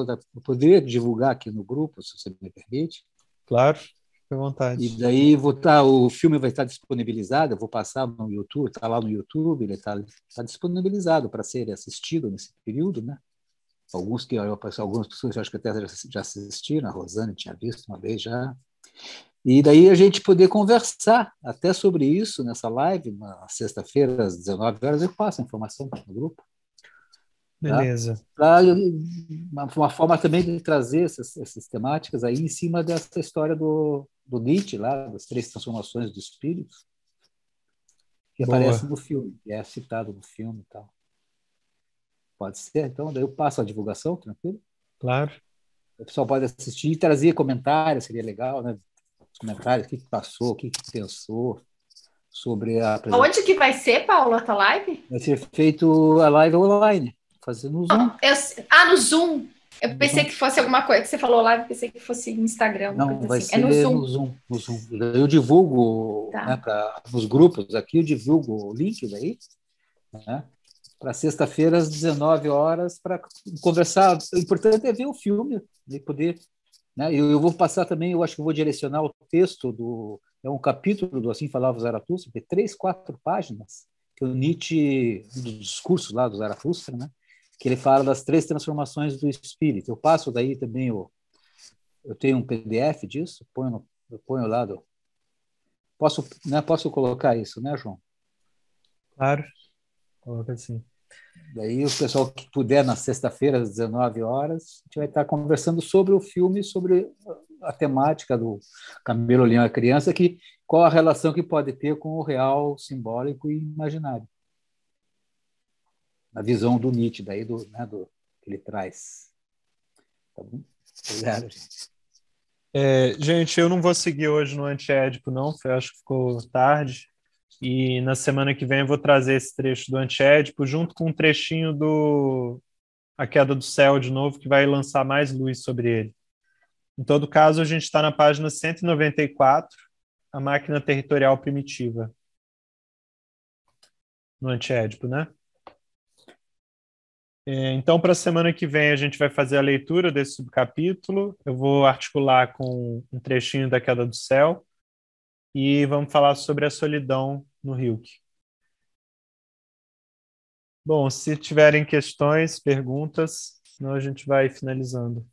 poderia divulgar aqui no grupo, se você me permite. Claro, fique à vontade. E daí o filme vai estar disponibilizado, eu vou passar no YouTube, está lá no YouTube, ele está disponibilizado para ser assistido nesse período, né? Algumas pessoas acho que até já assistiram, a Rosane tinha visto uma vez já. E daí a gente poder conversar até sobre isso nessa live, na sexta-feira, às 19 horas, eu passo a informação no grupo. Beleza. Tá? Uma forma também de trazer essas temáticas aí em cima dessa história do Nietzsche, lá, das 3 transformações do espírito, que aparece no filme, que é citado no filme e tal. Pode ser? Então, daí eu passo a divulgação, tranquilo? Claro. O pessoal pode assistir e trazer comentários, seria legal, né? Os comentários, o que passou, o que pensou sobre a apresentação. Onde que vai ser, Paulo, a tua live? Vai ser feito a live online, fazendo no Zoom. No Zoom. Eu pensei que fosse alguma coisa que você falou lá, eu pensei que fosse no Instagram. Não, vai assim. ser no Zoom. Eu divulgo, tá, né, nos grupos aqui, eu divulgo o link daí, né, para sexta-feira às 19 horas, para conversar. O importante é ver o filme e poder. Né, eu vou passar também, eu acho que eu vou direcionar o texto é um capítulo do Assim Falava Zaratustra, tem 3, 4 páginas, que o Nietzsche, um dos discursos lá do Zaratustra, né, que ele fala das 3 transformações do espírito. Eu passo daí também, eu tenho um PDF disso, eu ponho lá. Posso colocar isso, né, João? Claro, coloca assim. Daí o pessoal que puder, na sexta-feira, às 19 horas, a gente vai estar conversando sobre o filme, sobre a temática do Camelo, Leão e a Criança, qual a relação que pode ter com o real, simbólico e imaginário. A visão do Nietzsche, daí que ele traz. Tá bom? Obrigado, gente. Gente, eu não vou seguir hoje no Antiédipo, não, acho que ficou tarde. E na semana que vem eu vou trazer esse trecho do Antiédipo junto com um trechinho do A Queda do Céu de novo, que vai lançar mais luz sobre ele. Em todo caso, a gente está na página 194, a máquina territorial primitiva, no Antiédipo, né? Então, para a semana que vem, a gente vai fazer a leitura desse subcapítulo. Eu vou articular com um trechinho da Queda do Céu e vamos falar sobre a solidão no Rilke. Bom, se tiverem questões, perguntas, senão a gente vai finalizando.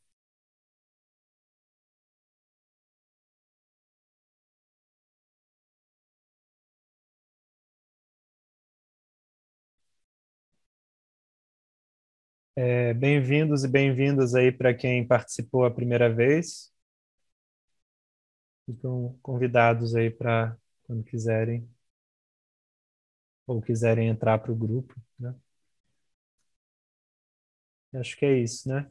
Bem-vindos e bem-vindas aí para quem participou a primeira vez. Estão convidados aí para quando quiserem ou quiserem entrar para o grupo, né? Acho que é isso, né?